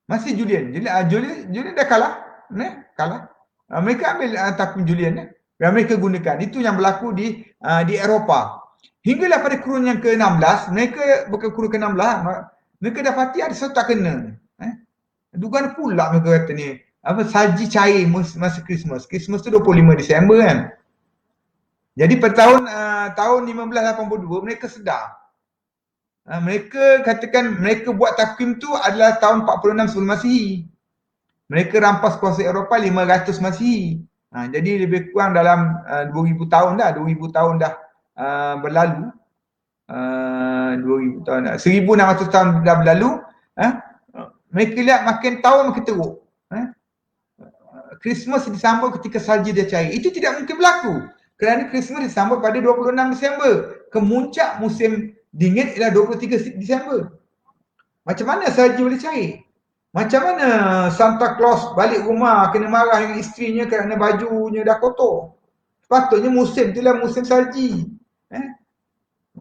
Masih Julian. Julian dah kalah. Mereka ambil takvim Julian, dan mereka gunakan. Itu yang berlaku di Eropah. Hinggalah pada kurun yang ke-16, bukan kurun ke-16, mereka dapati ada sesuatu tak kena. Dugaan pula mereka kata ni, salji cair masa Christmas. Christmas tu 25 Disember kan. Jadi pada tahun 1582 mereka sedar. Mereka katakan mereka buat takvim tu adalah tahun 46 sebelum Masihi. Mereka rampas kuasa Eropah 500 Masihi. Jadi lebih kurang dalam 2000 tahun dah, 2000 tahun dah berlalu. 2000 tahun dah. 1600 tahun dah berlalu. Mereka lihat makin tahun makin teruk. Christmas disambut ketika salji dia cair. Itu tidak mungkin berlaku. Kerana Christmas disambut pada 26 Disember. Kemuncak musim dingin ialah 23 Disember. Macam mana salji boleh cair? Macam mana Santa Claus balik rumah kena marah dengan isterinya kerana bajunya dah kotor? Sepatutnya musim itulah musim salji.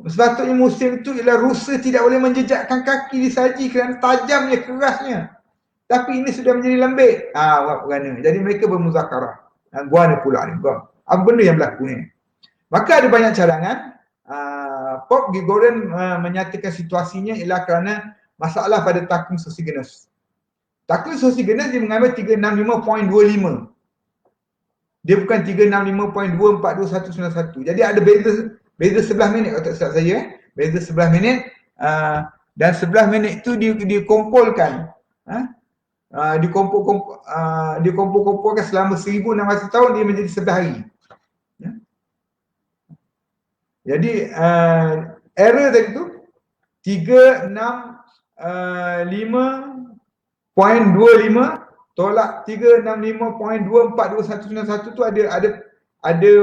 Sepatutnya musim itu ialah rusa tidak boleh menjejakkan kaki di salji kerana tajamnya, kerasnya. Tapi ini sudah menjadi lembik. Jadi mereka bermuzakarah. Guana pula ni. Apa benda yang berlaku ni? Maka ada banyak cadangan. Pope Gregorian menyatakan situasinya ialah kerana masalah pada takvim Sosigenes. Taklid sosial ganas dia mengambil 365.25. Dia bukan 365.242191. Jadi ada beza 11 minit kalau tak silap saya. Beza 11 minit. Dan 11 minit itu dikumpulkan. Dikumpulkan selama 1600 tahun, dia menjadi 11 hari. Ya. Jadi error tadi tu 365.25 tolak 365.242191 tu ada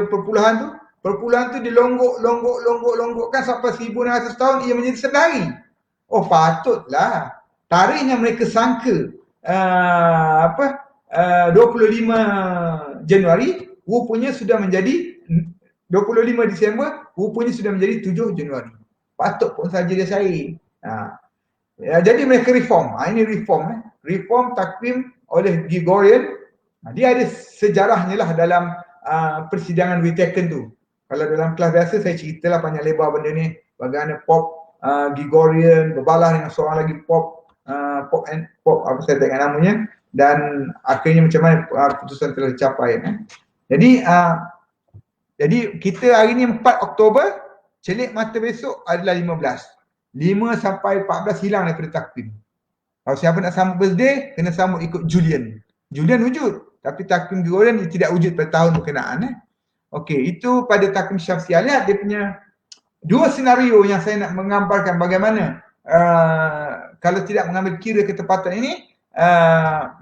perpuluhan tu. Perpuluhan tu dilonggokkan sampai 1600 tahun, ia menjadi 11 hari. Oh, patutlah tarikhnya mereka sangka 25 Januari, rupanya sudah menjadi 25 Disember, rupanya sudah menjadi 7 Januari. Patut pun saja dia cari. Ya, jadi mereka reform. Ini reform. Reform takvim oleh Gregorian. Dia ada sejarahnya lah dalam persidangan Withaken tu. Kalau dalam kelas biasa saya ceritalah panjang lebar benda ni. Bagaimana Pop Gregorian berbalah dengan seorang lagi Pop apa saya tak ingat namanya, dan akhirnya macam mana keputusan telah dicapai. Jadi kita hari ni 4 Oktober, celik mata besok adalah 15. 5 sampai 14 hilang daripada takvim. Kalau siapa nak sambut birthday, kena sambut ikut Julian. Julian wujud, tapi takvim Gregorian dia tidak wujud pada tahun berkenaan. Okey, itu pada takvim Syamsiah. Lihat dia punya dua senario yang saya nak menggambarkan bagaimana kalau tidak mengambil kira ketepatan ini,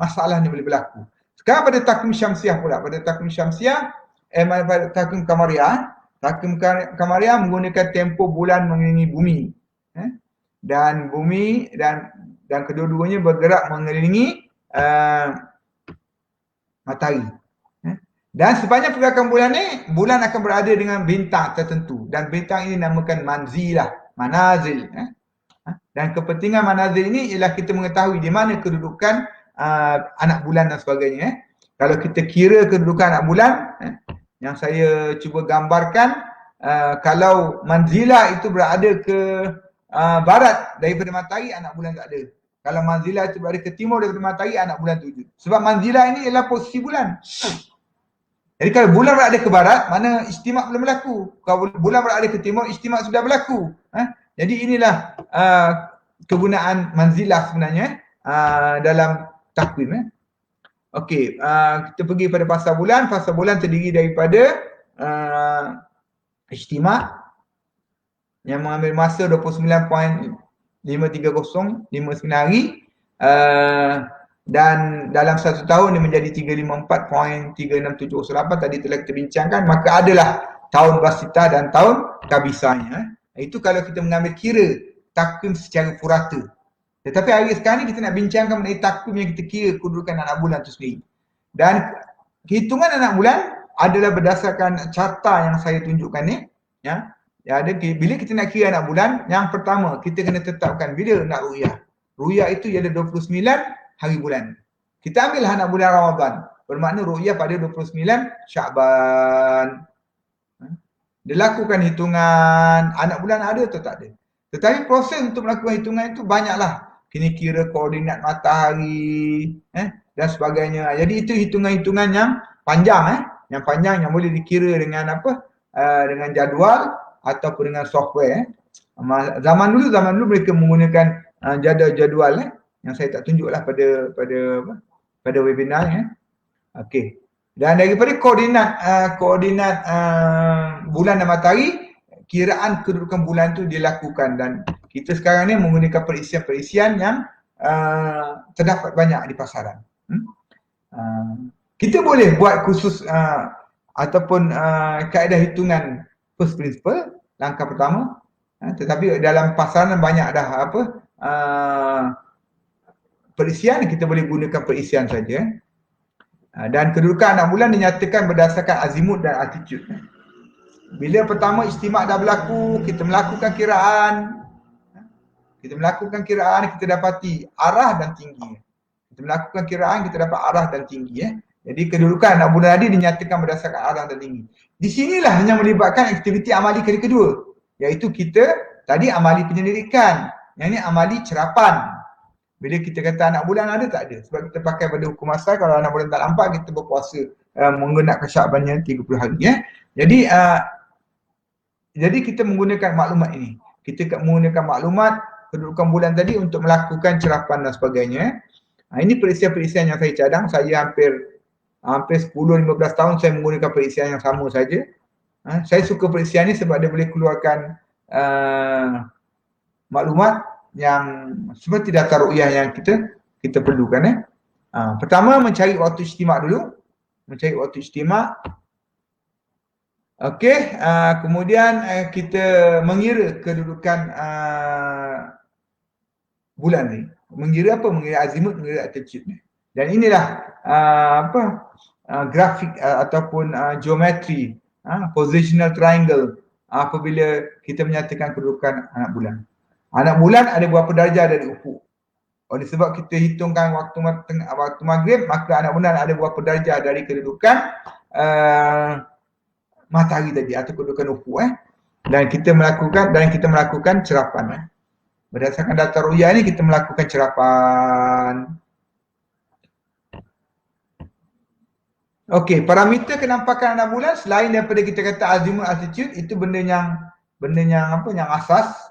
masalah ni boleh berlaku. Sekarang pada takvim Syamsiah pula. Pada takvim Syamsiah, pada takvim Kamariah, takvim Kamariah menggunakan tempoh bulan mengelilingi bumi. Dan bumi dan kedua-duanya bergerak mengelilingi matahari. Dan sepanjang pergerakan bulan ni, bulan akan berada dengan bintang tertentu. Dan bintang ini namakan manzilah, manazil. Dan kepentingan manazil ini ialah kita mengetahui di mana kedudukan anak bulan dan sebagainya. Kalau kita kira kedudukan anak bulan, yang saya cuba gambarkan, kalau manzilah itu berada ke barat daripada matahari, anak bulan tak ada. Kalau manzilah itu berada ke timur daripada matahari, anak bulan tu wujud. Sebab manzilah ini ialah posisi bulan. Jadi kalau bulan berada ke barat, mana istimak belum berlaku. Kalau bulan berada ke timur, istimak sudah berlaku. Jadi inilah kegunaan manzilah sebenarnya dalam takwim. Okey, kita pergi pada fasa bulan. Fasa bulan terdiri daripada istimak yang mengambil masa 29.530 hari. Dan dalam satu tahun dia menjadi 354.36708 tadi telah kita bincangkan. Maka adalah tahun Basita dan tahun Kabisanya. Itu kalau kita mengambil kira takwim secara purata. Tetapi hari sekarang ni kita nak bincangkan mengenai takwim yang kita kira kedudukan anak bulan itu sendiri. Dan hitungan anak bulan adalah berdasarkan carta yang saya tunjukkan ni. Bila kita nak kira anak bulan, yang pertama kita kena tetapkan bila nak ru'yah. Ru'yah itu ialah 29 hari bulan. Kita ambil anak bulan Ramadan. Bermakna ru'yah pada 29 Sya'ban. Dia lakukan hitungan anak bulan ada atau tak ada. Tetapi proses untuk melakukan hitungan itu banyaklah. Kena kira koordinat matahari dan sebagainya. Jadi itu hitungan-hitungan yang panjang. Yang panjang yang boleh dikira dengan apa? Dengan jadual ataupun dengan software. Zaman dulu mereka menggunakan jadual yang saya tak tunjuklah pada webinar. Okey. Dan daripada koordinat bulan dan matahari, kiraan kedudukan bulan tu dilakukan, dan kita sekarang ni menggunakan perisian-perisian yang terdapat banyak di pasaran. Kita boleh buat khusus ataupun kaedah hitungan first principle, langkah pertama. Tetapi dalam pasaran banyak dah perisian, kita boleh gunakan perisian saja. Dan kedudukan anak bulan dinyatakan berdasarkan azimut dan altitude. Bila pertama istimak dah berlaku, kita melakukan kiraan. Kita dapati arah dan tinggi. Kita melakukan kiraan, kita dapat arah dan tinggi. Jadi kedudukan anak bulan tadi dinyatakan berdasarkan arah dan tinggi. Di sinilah yang melibatkan aktiviti amali kali kedua. Iaitu kita tadi amali penyelidikan. Yang ini amali cerapan. Bila kita kata anak bulan ada tak ada. Sebab kita pakai pada hukum asal kalau anak bulan tak nampak kita berpuasa menggunakan Syabannya 30 hari ya. Jadi kita menggunakan maklumat ini. Kita menggunakan maklumat kedudukan bulan tadi untuk melakukan cerapan dan sebagainya. Ini periksian-periksian yang saya cadang. Saya hampir 10-15 tahun saya menggunakan periksian yang sama saja. Saya suka periksian ini sebab dia boleh keluarkan maklumat yang seperti data ru'yah yang kita perlukan. Pertama mencari waktu istimak dulu. Mencari waktu istimak. Okey, kemudian kita mengira kedudukan bulan ni. Mengira apa? Mengira azimut, mengira altitude ni. Dan inilah grafik ataupun geometri, positional triangle apabila kita menyatakan kedudukan anak bulan. Anak bulan ada berapa darjah dari ufuk. Oleh sebab kita hitungkan waktu maghrib, maka anak bulan ada berapa darjah dari kedudukan matahari tadi atau kedudukan ufuk. Dan kita melakukan cerapan. Berdasarkan data ru'yah ni kita melakukan cerapan. Okey, parameter kenampakan anak bulan selain daripada kita kata azimut altitude itu benda yang asas.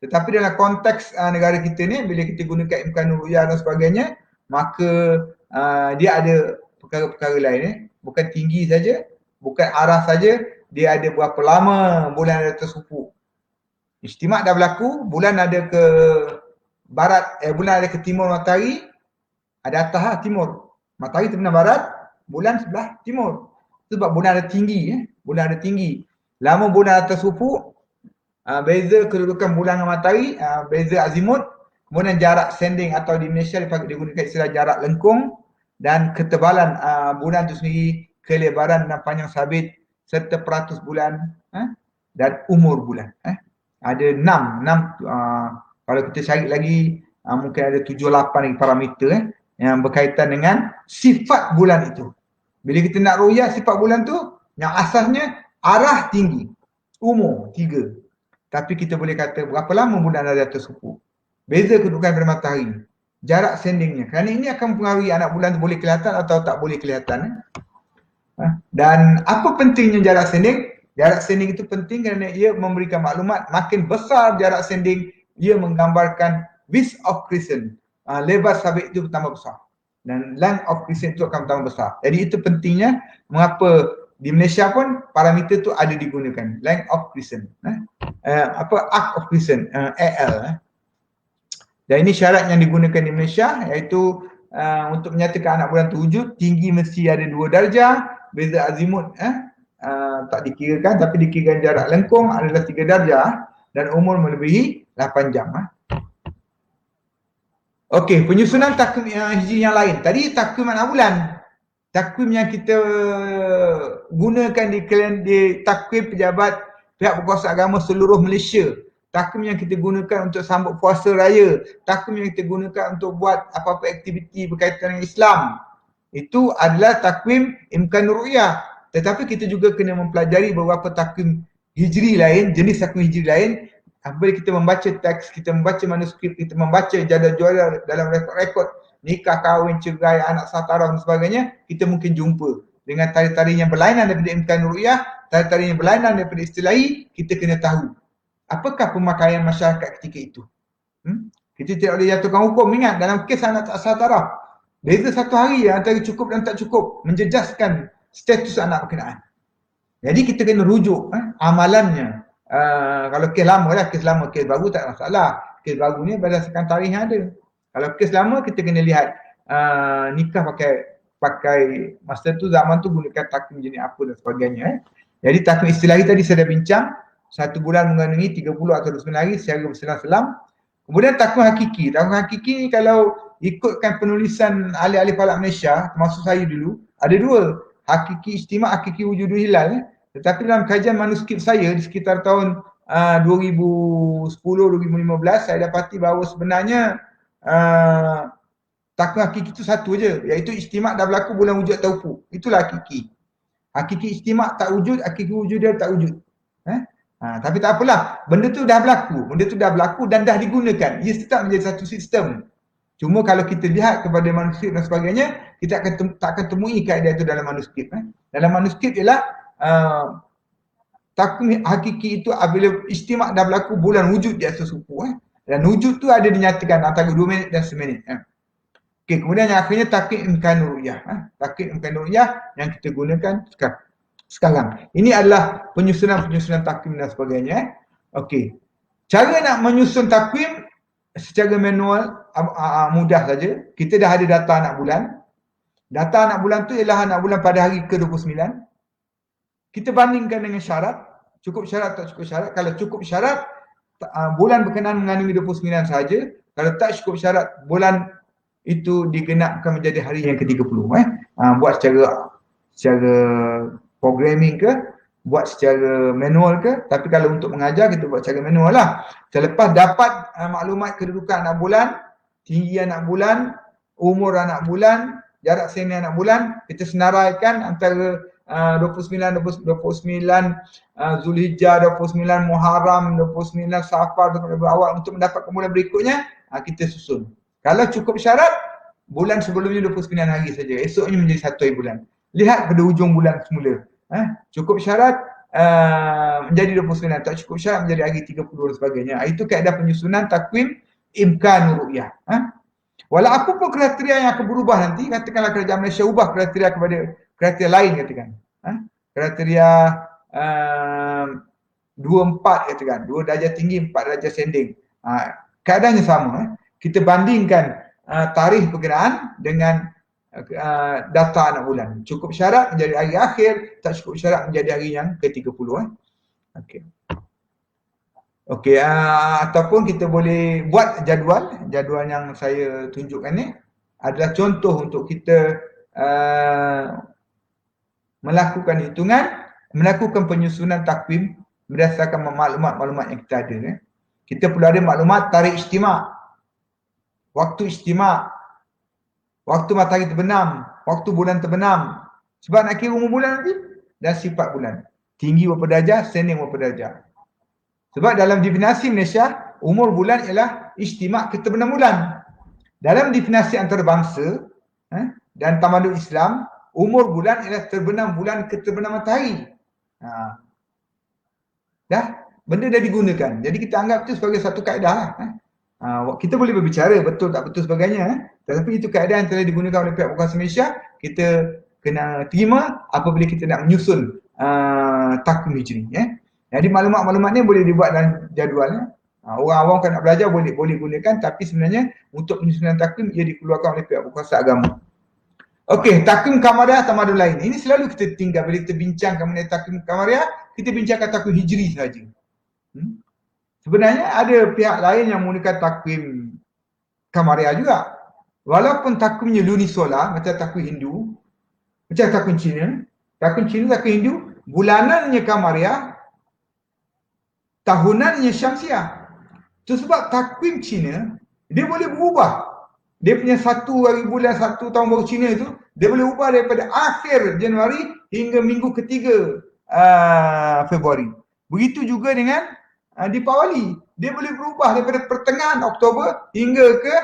Tetapi dalam konteks negara kita ni bila kita gunakan imkanul ru'yah dan sebagainya, maka dia ada perkara-perkara lain bukan tinggi saja, bukan arah saja, dia ada berapa lama bulan ada atas ufuk. Istimak dah berlaku, bulan ada ke barat, bulan ada ke timur matahari, ada atas timur. Matahari sebelah barat, bulan sebelah timur. Sebab bulan ada tinggi, bulan ada tinggi. Lama bulan atas ufuk, beza kedudukan bulan dengan matahari, beza azimut, kemudian jarak sending atau di Malaysia digunakan istilah jarak lengkung dan ketebalan bulan itu sendiri, kelebaran dan panjang sabit serta peratus bulan dan umur bulan. Ada 6 kalau kita cari lagi mungkin ada 7-8 lagi parameter yang berkaitan dengan sifat bulan itu. Bila kita nak ru'yah sifat bulan tu, yang asasnya arah tinggi, umur 3. Tapi kita boleh kata berapa lama bulan ada atas ufuk. Beza kedudukan pada matahari, jarak sendingnya. Kerana ini akan mempengaruhi anak bulan tu boleh kelihatan atau tak boleh kelihatan. Dan apa pentingnya jarak sending? Jarak sending itu penting kerana ia memberikan maklumat makin besar jarak sending, ia menggambarkan width of crescent. Lebar sabit itu bertambah besar. Dan length of crescent itu akan bertambah besar. Jadi itu pentingnya mengapa di Malaysia pun parameter itu ada digunakan. Length of crescent. Arc of crescent, AL. Dan ini syarat yang digunakan di Malaysia iaitu untuk menyatakan anak bulan itu wujud, tinggi mesti ada 2 darjah, beza azimut tak dikirakan tapi dikirakan jarak lengkung adalah 3 darjah dan umur melebihi 8 jam. Okey, penyusunan takvim hijri yang lain. Tadi takvim anak bulan. Takvim yang kita gunakan di takvim pejabat pihak berkuasa agama seluruh Malaysia. Takvim yang kita gunakan untuk sambut puasa raya. Takvim yang kita gunakan untuk buat apa-apa aktiviti berkaitan dengan Islam. Itu adalah takvim imkanul ru'yah. Tetapi kita juga kena mempelajari beberapa takvim hijri lain, jenis takvim hijri lain. Apabila kita membaca teks, kita membaca manuskrip, kita membaca jadah-jadah dalam rekod-rekod nikah, kahwin, cerai, anak satarah dan sebagainya, kita mungkin jumpa dengan tarikh-tarikh yang berlainan daripada imkanul ru'yah, tarikh-tarikh yang berlainan daripada istilahi. Kita kena tahu apakah pemakaian masyarakat ketika itu. Kita tidak boleh jatuhkan hukum. Ingat, dalam kes anak satarah, beza 1 hari antara cukup dan tak cukup menjejaskan status anak berkenaan. Jadi kita kena rujuk amalannya. Kalau kes lama lah, kes lama, kes baru tak masalah. Kes baru ni berdasarkan tarikh yang ada. Kalau kes lama kita kena lihat nikah pakai masa tu, zaman tu gunakan takvim jenis apa dan sebagainya. Jadi takvim istilahi tadi saya dah bincang, 1 bulan mengandungi 30 atau 29 hari secara berselang-selang. Kemudian takvim hakiki. Takvim hakiki ni kalau ikutkan penulisan ahli-ahli falak Malaysia, termasuk saya dulu, ada 2. Hakiki istimak, hakiki wujudul hilal. Tetapi dalam kajian manuskrip saya di sekitar tahun 2010-2015, saya dapati bahawa sebenarnya takvim hakiki itu satu je, iaitu istimak dah berlaku bulan wujud atau ufuk. Itulah hakiki. Hakiki istimak tak wujud, hakiki wujud dia tak wujud. Tapi tak apalah, benda tu dah berlaku dan dah digunakan. Ia tetap menjadi satu sistem. Cuma kalau kita lihat kepada manuskrip dan sebagainya, kita tak akan temui kaedah itu dalam manuskrip. Dalam manuskrip ialah takwim hakiki itu apabila istimak dah berlaku bulan wujud di atas suku. Dan wujud tu ada dinyatakan antara 2 minit dan seminit. Okey, kemudian yang akhirnya takwim imkan ru'yah. Takwim imkan ru'yah yang kita gunakan sekarang. Ini adalah penyusunan takwim dan sebagainya. Okey. Cara nak menyusun takwim secara manual mudah saja. Kita dah ada data anak bulan. Data anak bulan tu ialah anak bulan pada hari ke-29. Kita bandingkan dengan syarat. Cukup syarat tak cukup syarat. Kalau cukup syarat, bulan berkenaan mengandungi 29 saja. Kalau tak cukup syarat, bulan itu digenapkan menjadi hari yang ke-30. Buat secara programming ke, buat secara manual ke. Tapi kalau untuk mengajar, kita buat secara manual lah. Selepas dapat maklumat kedudukan anak bulan, tinggi anak bulan, umur anak bulan, jarak seni anak bulan, kita senaraikan antara 29 Zulhijjah, 29 Muharram, 29 Safar, 29 awal untuk mendapatkan bulan berikutnya, kita susun. Kalau cukup syarat, bulan sebelumnya 29 hari saja. Esoknya menjadi 1 hari bulan. Lihat pada hujung bulan semula. Cukup syarat menjadi 29. Tak cukup syarat menjadi hari 30 dan sebagainya. Itu kaedah penyusunan takwim imkan ru'yah. Walau apa pun kriteria yang akan berubah nanti, katakanlah kerajaan Malaysia ubah kriteria kepada kriteria lain katakan. Kriteria 24 katakan. 2 darjah tinggi, 4 darjah sending. Keadaannya sama. Kita bandingkan tarikh perkiraan dengan data anak bulan. Cukup syarat menjadi hari akhir, tak cukup syarat menjadi hari yang ke-30. Okey. Okey, ataupun kita boleh buat jadual yang saya tunjukkan ni adalah contoh untuk kita melakukan hitungan, melakukan penyusunan takwim berdasarkan maklumat-maklumat yang kita ada. Kita perlu ada maklumat tarikh istimak, waktu istimak, waktu matahari terbenam, waktu bulan terbenam. Sebab nak kira umur bulan nanti dan sifat bulan. Tinggi berapa darjah, sending berapa darjah. Sebab dalam definisi Malaysia, umur bulan ialah istimak keterbenam bulan. Dalam definisi antarabangsa dan tamadun Islam, umur bulan ialah terbenam bulan keterbenam matahari. Benda dah digunakan. Jadi kita anggap itu sebagai satu kaedah lah. Kita boleh berbicara betul tak betul sebagainya, tetapi itu kaedah yang telah digunakan oleh pihak berkuasa Malaysia. Kita kena terima apabila kita nak menyusun takwim hijri. Jadi maklumat-maklumat ni boleh dibuat dalam jadualnya. Orang awam kan nak belajar boleh gunakan, tapi sebenarnya untuk penyusunan takwim ia dikeluarkan oleh pihak berkuasa agama. Okey, takwim kamariah tamadun lain. Ini selalu kita tinggal bila kita bincangkan mengenai takwim kamariah, kita bincangkan takwim hijri saja. Sebenarnya ada pihak lain yang menggunakan takwim kamariah juga. Walaupun takwimnya lunisolar macam takwim Hindu, macam takwim Cina, takwim Hindu, bulanannya kamariah, tahunannya syamsiah. Itu sebab takwim Cina dia boleh berubah. Dia punya 1 hari bulan 1 tahun baru Cina itu, dia boleh ubah daripada akhir Januari hingga minggu ketiga Februari. Begitu juga dengan Deepawali. Dia boleh berubah daripada pertengahan Oktober hingga ke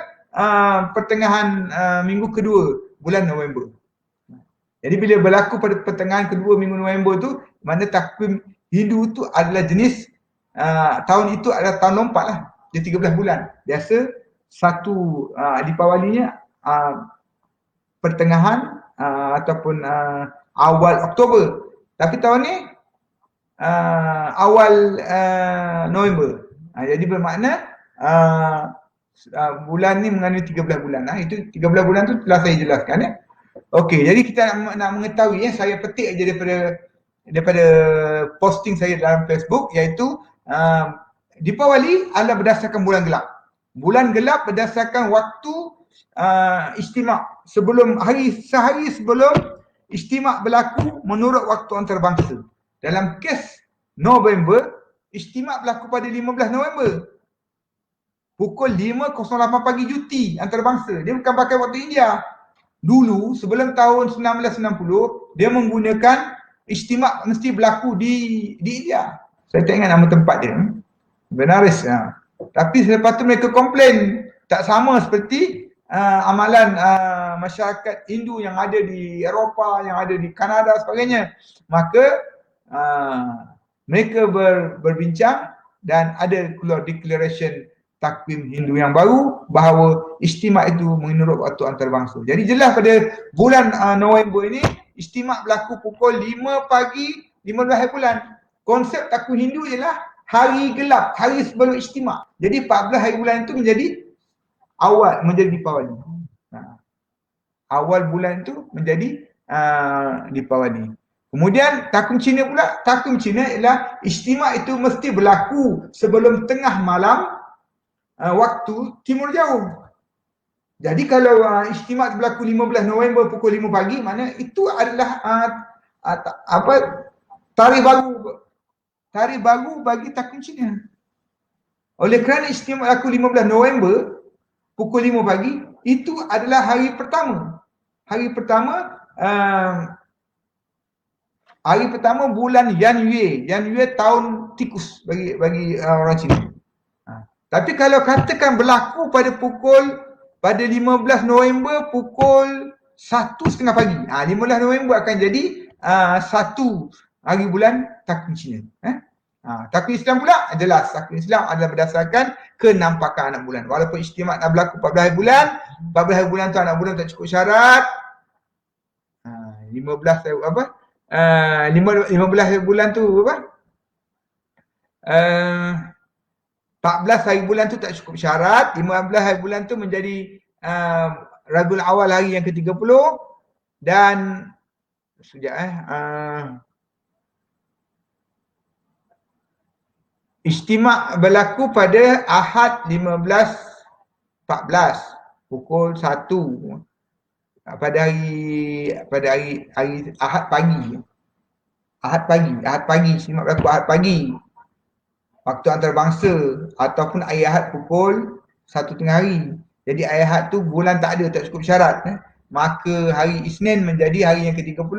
pertengahan minggu kedua bulan November. Jadi bila berlaku pada pertengahan kedua minggu November tu, mana takwim Hindu tu adalah jenis tahun itu adalah tahun lompat lah. Dia 13 bulan. Biasa satu Deepawalinya pertengahan ataupun awal Oktober. Tapi tahun ni awal November. Jadi bermakna bulan ni mengandungi 13 bulan. Itu 13 bulan tu telah saya jelaskan. Okey, jadi kita nak mengetahui, saya petik aja daripada posting saya dalam Facebook, iaitu Deepawali adalah berdasarkan bulan gelap. Bulan gelap berdasarkan waktu istimak sebelum sehari sebelum istimak berlaku menurut waktu antarabangsa. Dalam kes November, istimak berlaku pada 15 November. Pukul 5.08 pagi UT antarabangsa. Dia bukan pakai waktu India. Dulu sebelum tahun 1990, dia menggunakan istimak mesti berlaku di India. Saya tak ingat nama tempat dia. Benares. Tapi selepas tu mereka komplain tak sama seperti amalan masyarakat Hindu yang ada di Eropah, yang ada di Kanada sebagainya. Maka mereka berbincang dan ada keluar declaration takvim Hindu yang baru bahawa istimak itu menurut waktu antarabangsa. Jadi jelas pada bulan November ini istimak berlaku pukul 5 pagi 15 hari bulan. Konsep takvim Hindu ialah hari gelap, hari sebelum istimak. Jadi 14 hari bulan itu menjadi awal, menjadi Dipawali. Awal bulan itu menjadi Dipawali. Kemudian takvim Cina pula, takvim Cina ialah istimak itu mesti berlaku sebelum tengah malam waktu timur jauh. Jadi kalau istimak berlaku 15 November pukul 5 pagi, mana itu adalah tarikh baru bagi takvim Cina. Oleh kerana istimak berlaku 15 November pukul 5 pagi, itu adalah hari pertama. Hari pertama bulan Yanue. Yanue tahun tikus bagi orang Cina. Tapi kalau katakan berlaku pada 15 November pukul 1:30 pagi. 15 November akan jadi 1 hari bulan takvim Cina. Takvim Islam pula jelas. Takvim Islam adalah berdasarkan kenampakan anak bulan. Walaupun istimak nak berlaku 14 hari bulan, 14 hari bulan tu anak bulan tak cukup syarat. 15 hari bulan tu apa? 14 hari bulan tu tak cukup syarat. 15 hari bulan tu menjadi Rabiul Awal hari yang ke-30 dan istimak berlaku pada Ahad 15.14 pukul 1 pada hari Ahad pagi. Ahad pagi istimak berlaku Ahad pagi. Waktu antarabangsa ataupun hari Ahad pukul 1 tengah hari. Jadi hari Ahad tu bulan tak ada, tak cukup syarat. Maka hari Isnin menjadi hari yang ke-30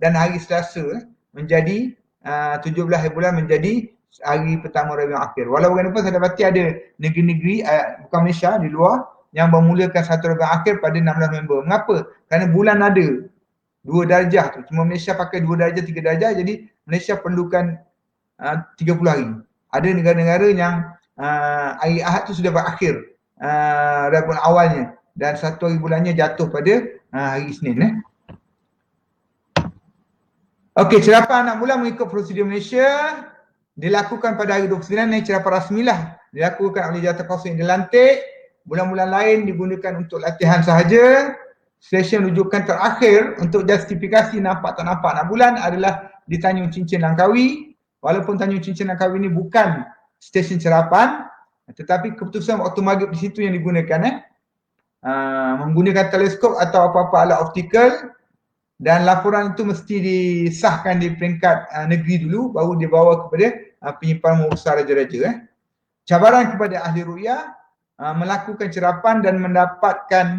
dan hari Selasa menjadi 17 hari bulan menjadi hari pertama Rabiul Akhir. Walau bagaimanapun saya dapati ada negeri-negeri bukan Malaysia, di luar yang memulakan satu Rabiul Akhir pada 16 November. Mengapa? Kerana bulan ada 2 darjah tu. Cuma Malaysia pakai 2 darjah, 3 darjah. Jadi Malaysia perlukan 30 hari. Ada negara-negara yang hari Ahad tu sudah berakhir Rabiul Awalnya dan 1 hari bulannya jatuh pada hari Isnin. Okey, cerapan anak bulan mengikut prosedur Malaysia dilakukan pada hari 29 ni cerapan rasmilah. Dilakukan oleh Jawatankuasa yang dilantik. Bulan-bulan lain digunakan untuk latihan sahaja. Stesen rujukan terakhir untuk justifikasi nampak tak nampak anak bulan adalah di Tanjung Cincin Langkawi. Walaupun Tanjung Cincin Langkawi ini bukan stesen cerapan, tetapi keputusan waktu maghrib di situ yang digunakan. Menggunakan teleskop atau apa-apa alat optikal, dan laporan itu mesti disahkan di peringkat negeri dulu, baru dibawa kepada penyimpanan besar raja-raja. Cabaran kepada ahli ru'yah melakukan cerapan dan mendapatkan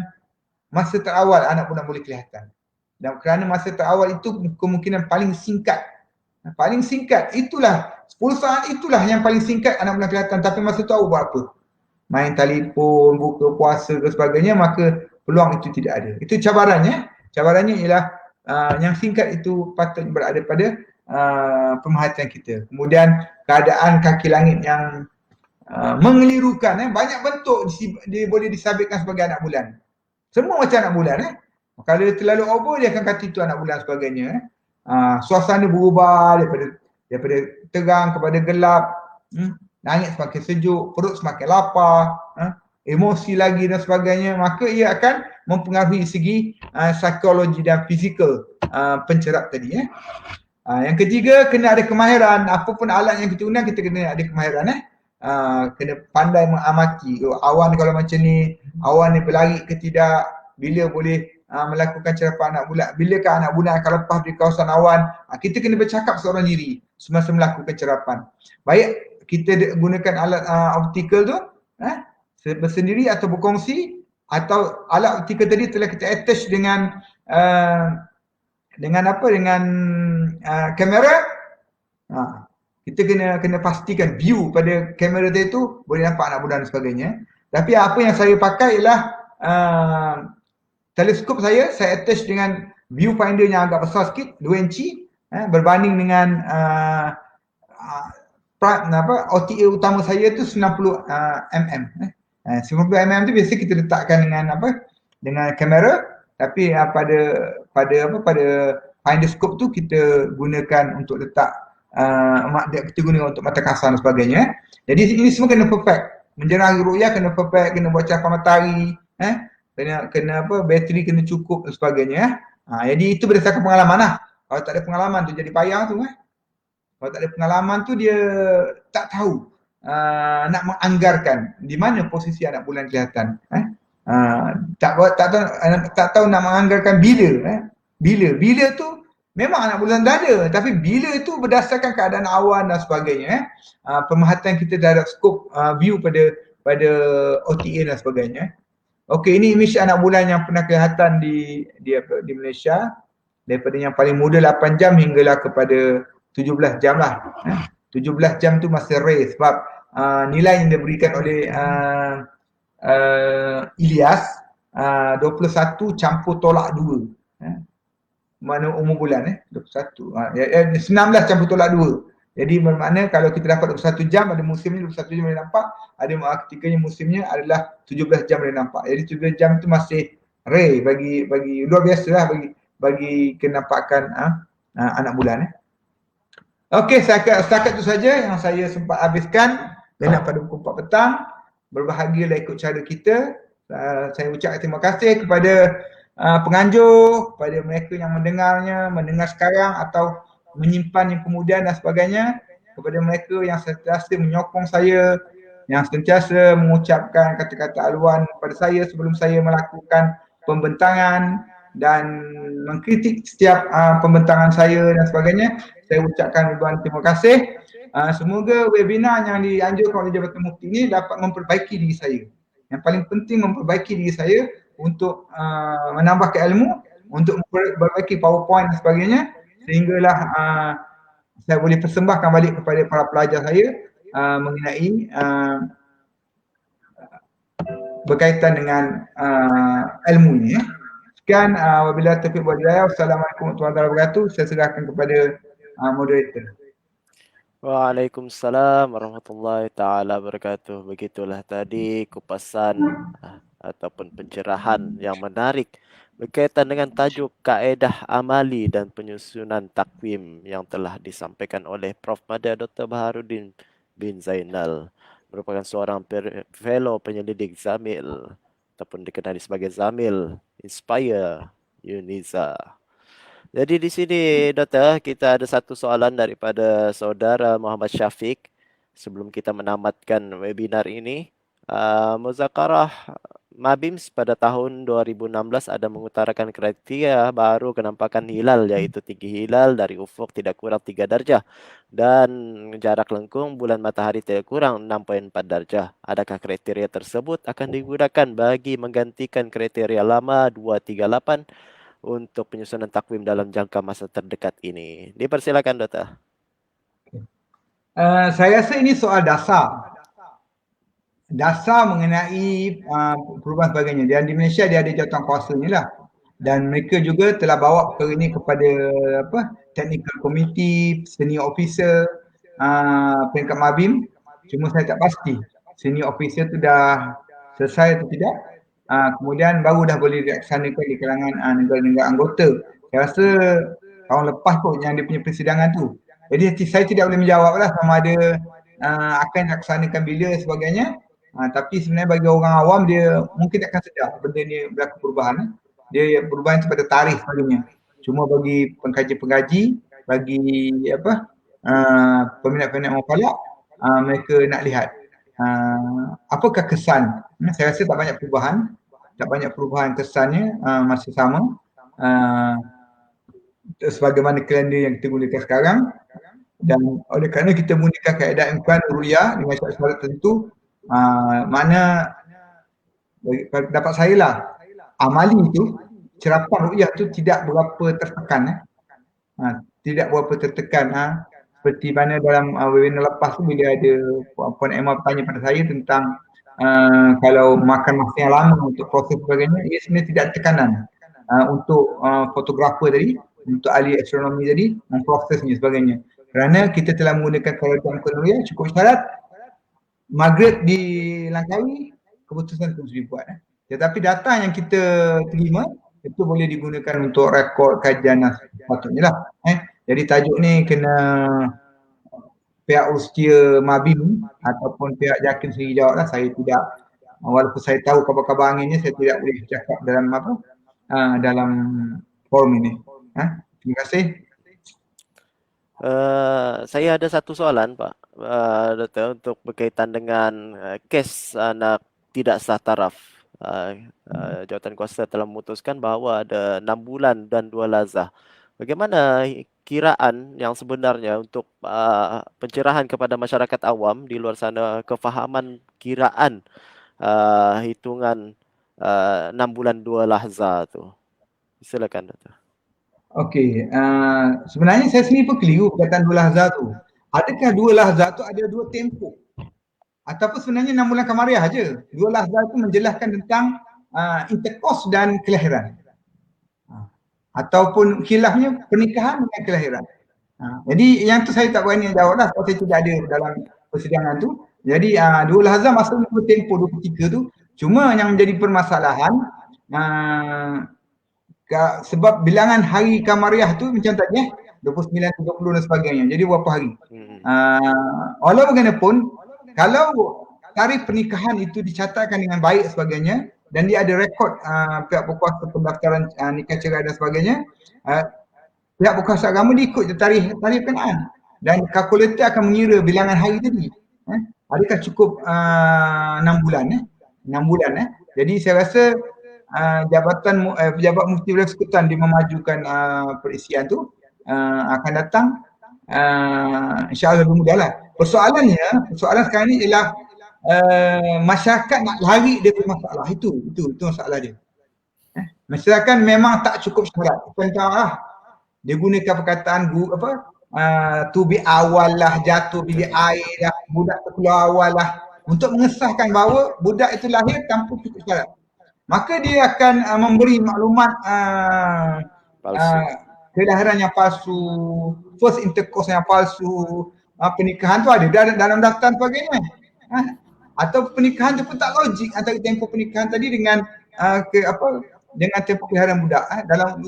masa terawal anak bulan boleh kelihatan. Dan kerana masa terawal itu kemungkinan paling singkat. Paling singkat itulah 10 saat itulah yang paling singkat anak bulan kelihatan, tapi masa tu awak buat apa? Main telefon, buka puasa ke sebagainya, maka peluang itu tidak ada. Itu cabarannya. Cabarannya ialah yang singkat itu patut berada pada pemerhatian kita. Kemudian keadaan kaki langit yang mengelirukan, banyak bentuk dia boleh disabitkan sebagai anak bulan. Semua macam anak bulan. Kalau dia terlalu over, dia akan kata itu anak bulan sebagainya. Suasana berubah daripada terang kepada gelap. Langit semakin sejuk, perut semakin lapar, emosi lagi dan sebagainya. Maka ia akan mempengaruhi segi psikologi dan fizikal pencerap tadi. Yang ketiga, kena ada kemahiran. Apapun alat yang kita guna, kita kena ada kemahiran. Kena pandai mengamati. Awan kalau macam ni, awan ni berlari ke tidak, bila boleh melakukan cerapan anak bulan, bilakah anak bulan akan lepas di kawasan awan. Kita kena bercakap seorang diri semasa melakukan cerapan. Baik kita gunakan alat optikal tu bersendiri atau berkongsi, atau alat optikal tadi telah kita attach dengan kamera. Kita kena pastikan view pada kamera tadi tu boleh nampak anak bulan dan sebagainya. Tapi apa yang saya pakai ialah teleskop saya attach dengan viewfinder yang agak besar sikit, 2 inci, berbanding dengan OTA utama saya tu 90 mm. 90 mm tu biasa kita letakkan dengan kamera, tapi pada finder scope tu kita gunakan untuk letak kita guna untuk mata kasar dan sebagainya. Jadi ini semua kena perfect. Menjelang ru'yah kena perfect, kena buat cahaya matahari, kena bateri kena cukup dan sebagainya. Jadi itu berdasarkan pengalaman lah. Kalau tak ada pengalaman tu jadi payah tu. Kalau tak ada pengalaman tu dia tak tahu nak menganggarkan di mana posisi anak bulan kelihatan. Tak tahu nak menganggarkan bila. Bila tu memang anak bulan dah ada, tapi bila itu berdasarkan keadaan awan dan sebagainya. Pemerhatian kita terhadap skop view pada OTA dan sebagainya. Okey, ini image anak bulan yang pernah kelihatan di Malaysia, daripada yang paling muda 8 jam hinggalah kepada 17 jam lah. 17 jam tu masih rare sebab nilai yang diberikan oleh Ilyas 21 campur tolak 2. Mana umur bulan 21. 19 campur tolak 2. Jadi bermakna kalau kita dapat 21 jam, ada musimnya 21 jam boleh nampak, ada ketikanya musimnya adalah 17 jam boleh nampak. Jadi 17 jam tu masih rare bagi luar biasa lah bagi kenampakan anak bulan. Okey, setakat itu saja yang saya sempat habiskan. Dan pada pukul 4 petang, berbahagialah ikut cara kita. Saya ucapkan terima kasih kepada penganjur, kepada mereka yang mendengar sekarang atau menyimpan yang kemudian dan sebagainya, kepada mereka yang sentiasa menyokong saya, yang sentiasa mengucapkan kata-kata aluan kepada saya sebelum saya melakukan pembentangan dan mengkritik setiap pembentangan saya dan sebagainya. Saya ucapkan ribuan terima kasih. Semoga webinar yang dianjurkan oleh Jabatan Mufti ini dapat memperbaiki diri saya. Yang paling penting memperbaiki diri saya untuk menambah ilmu, untuk memperbaiki PowerPoint dan sebagainya, sehinggalah saya boleh persembahkan balik kepada para pelajar saya mengenai berkaitan dengan ilmu ini. Sekian, wabillahi taufiq wal hidayah. Wassalamualaikum warahmatullahi wabarakatuh. Saya serahkan kepada moderator. Waalaikumsalam warahmatullahi taala wabarakatuh. Begitulah tadi kupasan ataupun pencerahan yang menarik berkaitan dengan tajuk kaedah amali dan penyusunan takwim yang telah disampaikan oleh Prof. Mada Dr. Baharudin bin Zainal, merupakan seorang fellow penyelidik Zamil ataupun dikenali sebagai Zamil Inspire Uniza. Jadi di sini, Doktor, kita ada satu soalan daripada saudara Muhammad Syafiq sebelum kita menamatkan webinar ini. Muzakarah Mabims pada tahun 2016 ada mengutarakan kriteria baru kenampakan hilal, iaitu tinggi hilal dari ufuk tidak kurang 3 darjah dan jarak lengkung bulan matahari tidak kurang 6,4 darjah. Adakah kriteria tersebut akan digunakan bagi menggantikan kriteria lama 238 untuk penyusunan takwim dalam jangka masa terdekat ini? Dipersilakan, Doktor. Saya rasa ini soal dasar mengenai perubahan sebagainya. Dan di Malaysia dia ada jawatan kuasanya lah. Dan mereka juga telah bawa perkara ini kepada technical committee, senior officer, peringkat Mabim. Cuma saya tak pasti senior officer tu dah selesai atau tidak. Kemudian baru dah boleh dilaksanakan di kalangan negara-negara anggota. Saya rasa tahun lepas kot yang dia punya persidangan tu. Jadi saya tidak boleh menjawab lah sama ada akan dilaksanakan bila sebagainya. Tapi sebenarnya bagi orang awam dia mungkin akan sedar benda ni berlaku perubahan. Dia perubahan itu pada tarikh sebagainya. Cuma bagi pengkaji-pengkaji, bagi peminat-peminat mufalak, mereka nak lihat apakah kesan. Saya rasa tak banyak perubahan kesannya, masih sama sebagaimana kalender yang kita gunakan sekarang. Dan oleh kerana kita menggunakan kaedah imkan ru'yah dengan syarat-syarat tertentu, mana pendapat saya lah, amali itu, cerapan ru'yah itu tidak berapa tertekan. Tidak berapa tertekan. Seperti mana dalam webinar lepas tu bila ada Puan Emma bertanya pada saya tentang kalau makan masa yang lama untuk proses sebagainya, ia sebenarnya tidak ada tekanan untuk fotografer tadi, untuk ahli astronomi tadi memprosesnya sebagainya. Kerana kita telah menggunakan kalkulator kaloriah cukup syarat maghrib dilangkaui, keputusan terus dibuat. Tetapi data yang kita terima itu boleh digunakan untuk rekod kajian dan sepatutnya lah. Jadi tajuk ni kena pihak Rustia Mabim ataupun pihak JAKIM sendiri jawab lah. Saya tidak, walaupun saya tahu khabar-khabar angin ni, saya tidak boleh cakap dalam apa dalam forum ini. Terima kasih. Saya ada satu soalan, Pak, Doktor, untuk berkaitan dengan kes anak tidak sah taraf. Jawatan kuasa telah memutuskan bahawa ada 6 bulan dan 2 lazah. Bagaimana kiraan yang sebenarnya untuk pencerahan kepada masyarakat awam di luar sana, kefahaman kiraan hitungan 6 bulan 2 lahza tu? Silakan, Doktor. Okey, sebenarnya saya sendiri pun keliru perkataan 2 lahza tu. Adakah 2 lahza tu ada 2 tempoh? Ataupun sebenarnya 6 bulan kamariah aja. 2 lahza tu menjelaskan tentang interkos dan kelahiran. Ataupun khilafnya pernikahan dengan kelahiran. Jadi yang tu saya tak berani jawab lah sebab saya tidak ada dalam persidangan tu. Jadi 2 lahza maksudnya 2 tempoh 2 ketika tu. Cuma yang menjadi permasalahan sebab bilangan hari kamariah tu macam tadi 29, 30 dan sebagainya. Jadi berapa hari? Walau bagaimanapun, kalau tarikh pernikahan itu dicatatkan dengan baik sebagainya dan dia ada rekod pihak berkuasa pendaftaran nikah cerai dan sebagainya, pihak berkuasa agama dia ikut tarikh berkenaan dan kalkulator akan mengira bilangan hari tadi. Adakah cukup 6 bulan 6 bulan. Jadi saya rasa pejabat Mufti Wilayah Persekutuan dia memajukan perisian tu akan datang insya-Allah lebih mudah lah. Persoalan sekarang ni ialah masyarakat nak lari daripada masalah itu masalah dia. Masyarakat memang tak cukup syarat. Contohlah dia gunakan perkataan tubi awal lah, jatuh bilik air lah, budak terkeluar awal lah untuk mengesahkan bahawa budak itu lahir tanpa cukup syarat. Maka dia akan memberi maklumat kelahiran yang palsu, first intercourse yang palsu, pernikahan tu ada dalam daftar sebagainya. Atau pernikahan tu pun tak logik antara tempoh pernikahan tadi dengan dengan tempoh kelahiran budak dalam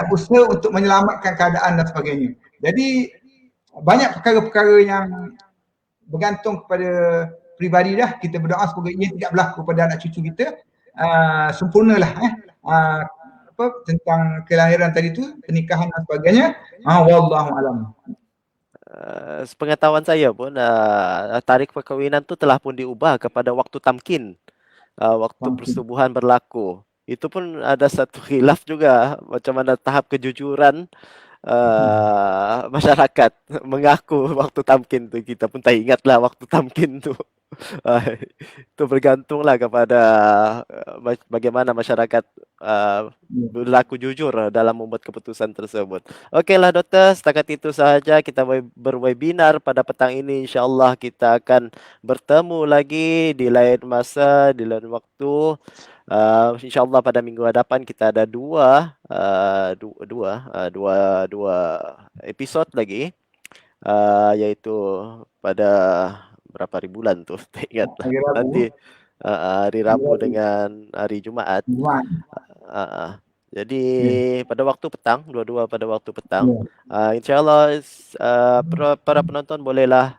usaha untuk menyelamatkan keadaan dan sebagainya. Jadi banyak perkara-perkara yang bergantung kepada peribadi dah. Kita berdoa semoga ia tidak berlaku pada anak cucu kita. Sempurnalah tentang kelahiran tadi tu, pernikahan dan sebagainya. Wallahu alam. Sepengetahuan saya pun tarikh perkahwinan tu telah pun diubah kepada waktu tamkin, waktu persetubuhan berlaku. Itu pun ada satu khilaf juga macam mana tahap kejujuran masyarakat mengaku waktu tamkin tu. Kita pun tak ingatlah waktu tamkin tu. Itu bergantunglah kepada bagaimana masyarakat berlaku jujur dalam membuat keputusan tersebut. Okeylah Doktor, setakat itu sahaja kita berwebinar pada petang ini. InsyaAllah kita akan bertemu lagi di lain masa, di lain waktu. InsyaAllah pada minggu hadapan kita ada dua episod lagi, iaitu pada berapa hari bulan tu tak ingat lah. Nanti hari Rabu dengan hari Jumaat. Jadi pada waktu petang, dua-dua pada waktu petang. InsyaAllah para penonton bolehlah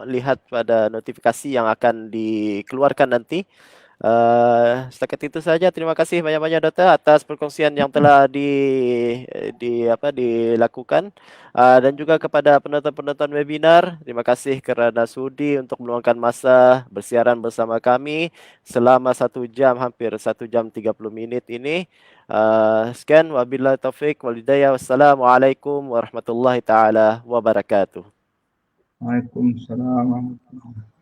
lihat pada notifikasi yang akan dikeluarkan nanti. Setakat itu saja. Terima kasih banyak-banyak Doktor atas perkongsian yang telah dilakukan, dan juga kepada penonton-penonton webinar, terima kasih kerana sudi untuk meluangkan masa bersiaran bersama kami selama 1 jam, hampir 1 jam 30 minit ini. Sekian, wabillahi taufik wal hidayah. Wassalamualaikum warahmatullahi taala wabarakatuh. Waalaikumsalam warahmatullahi wabarakatuh.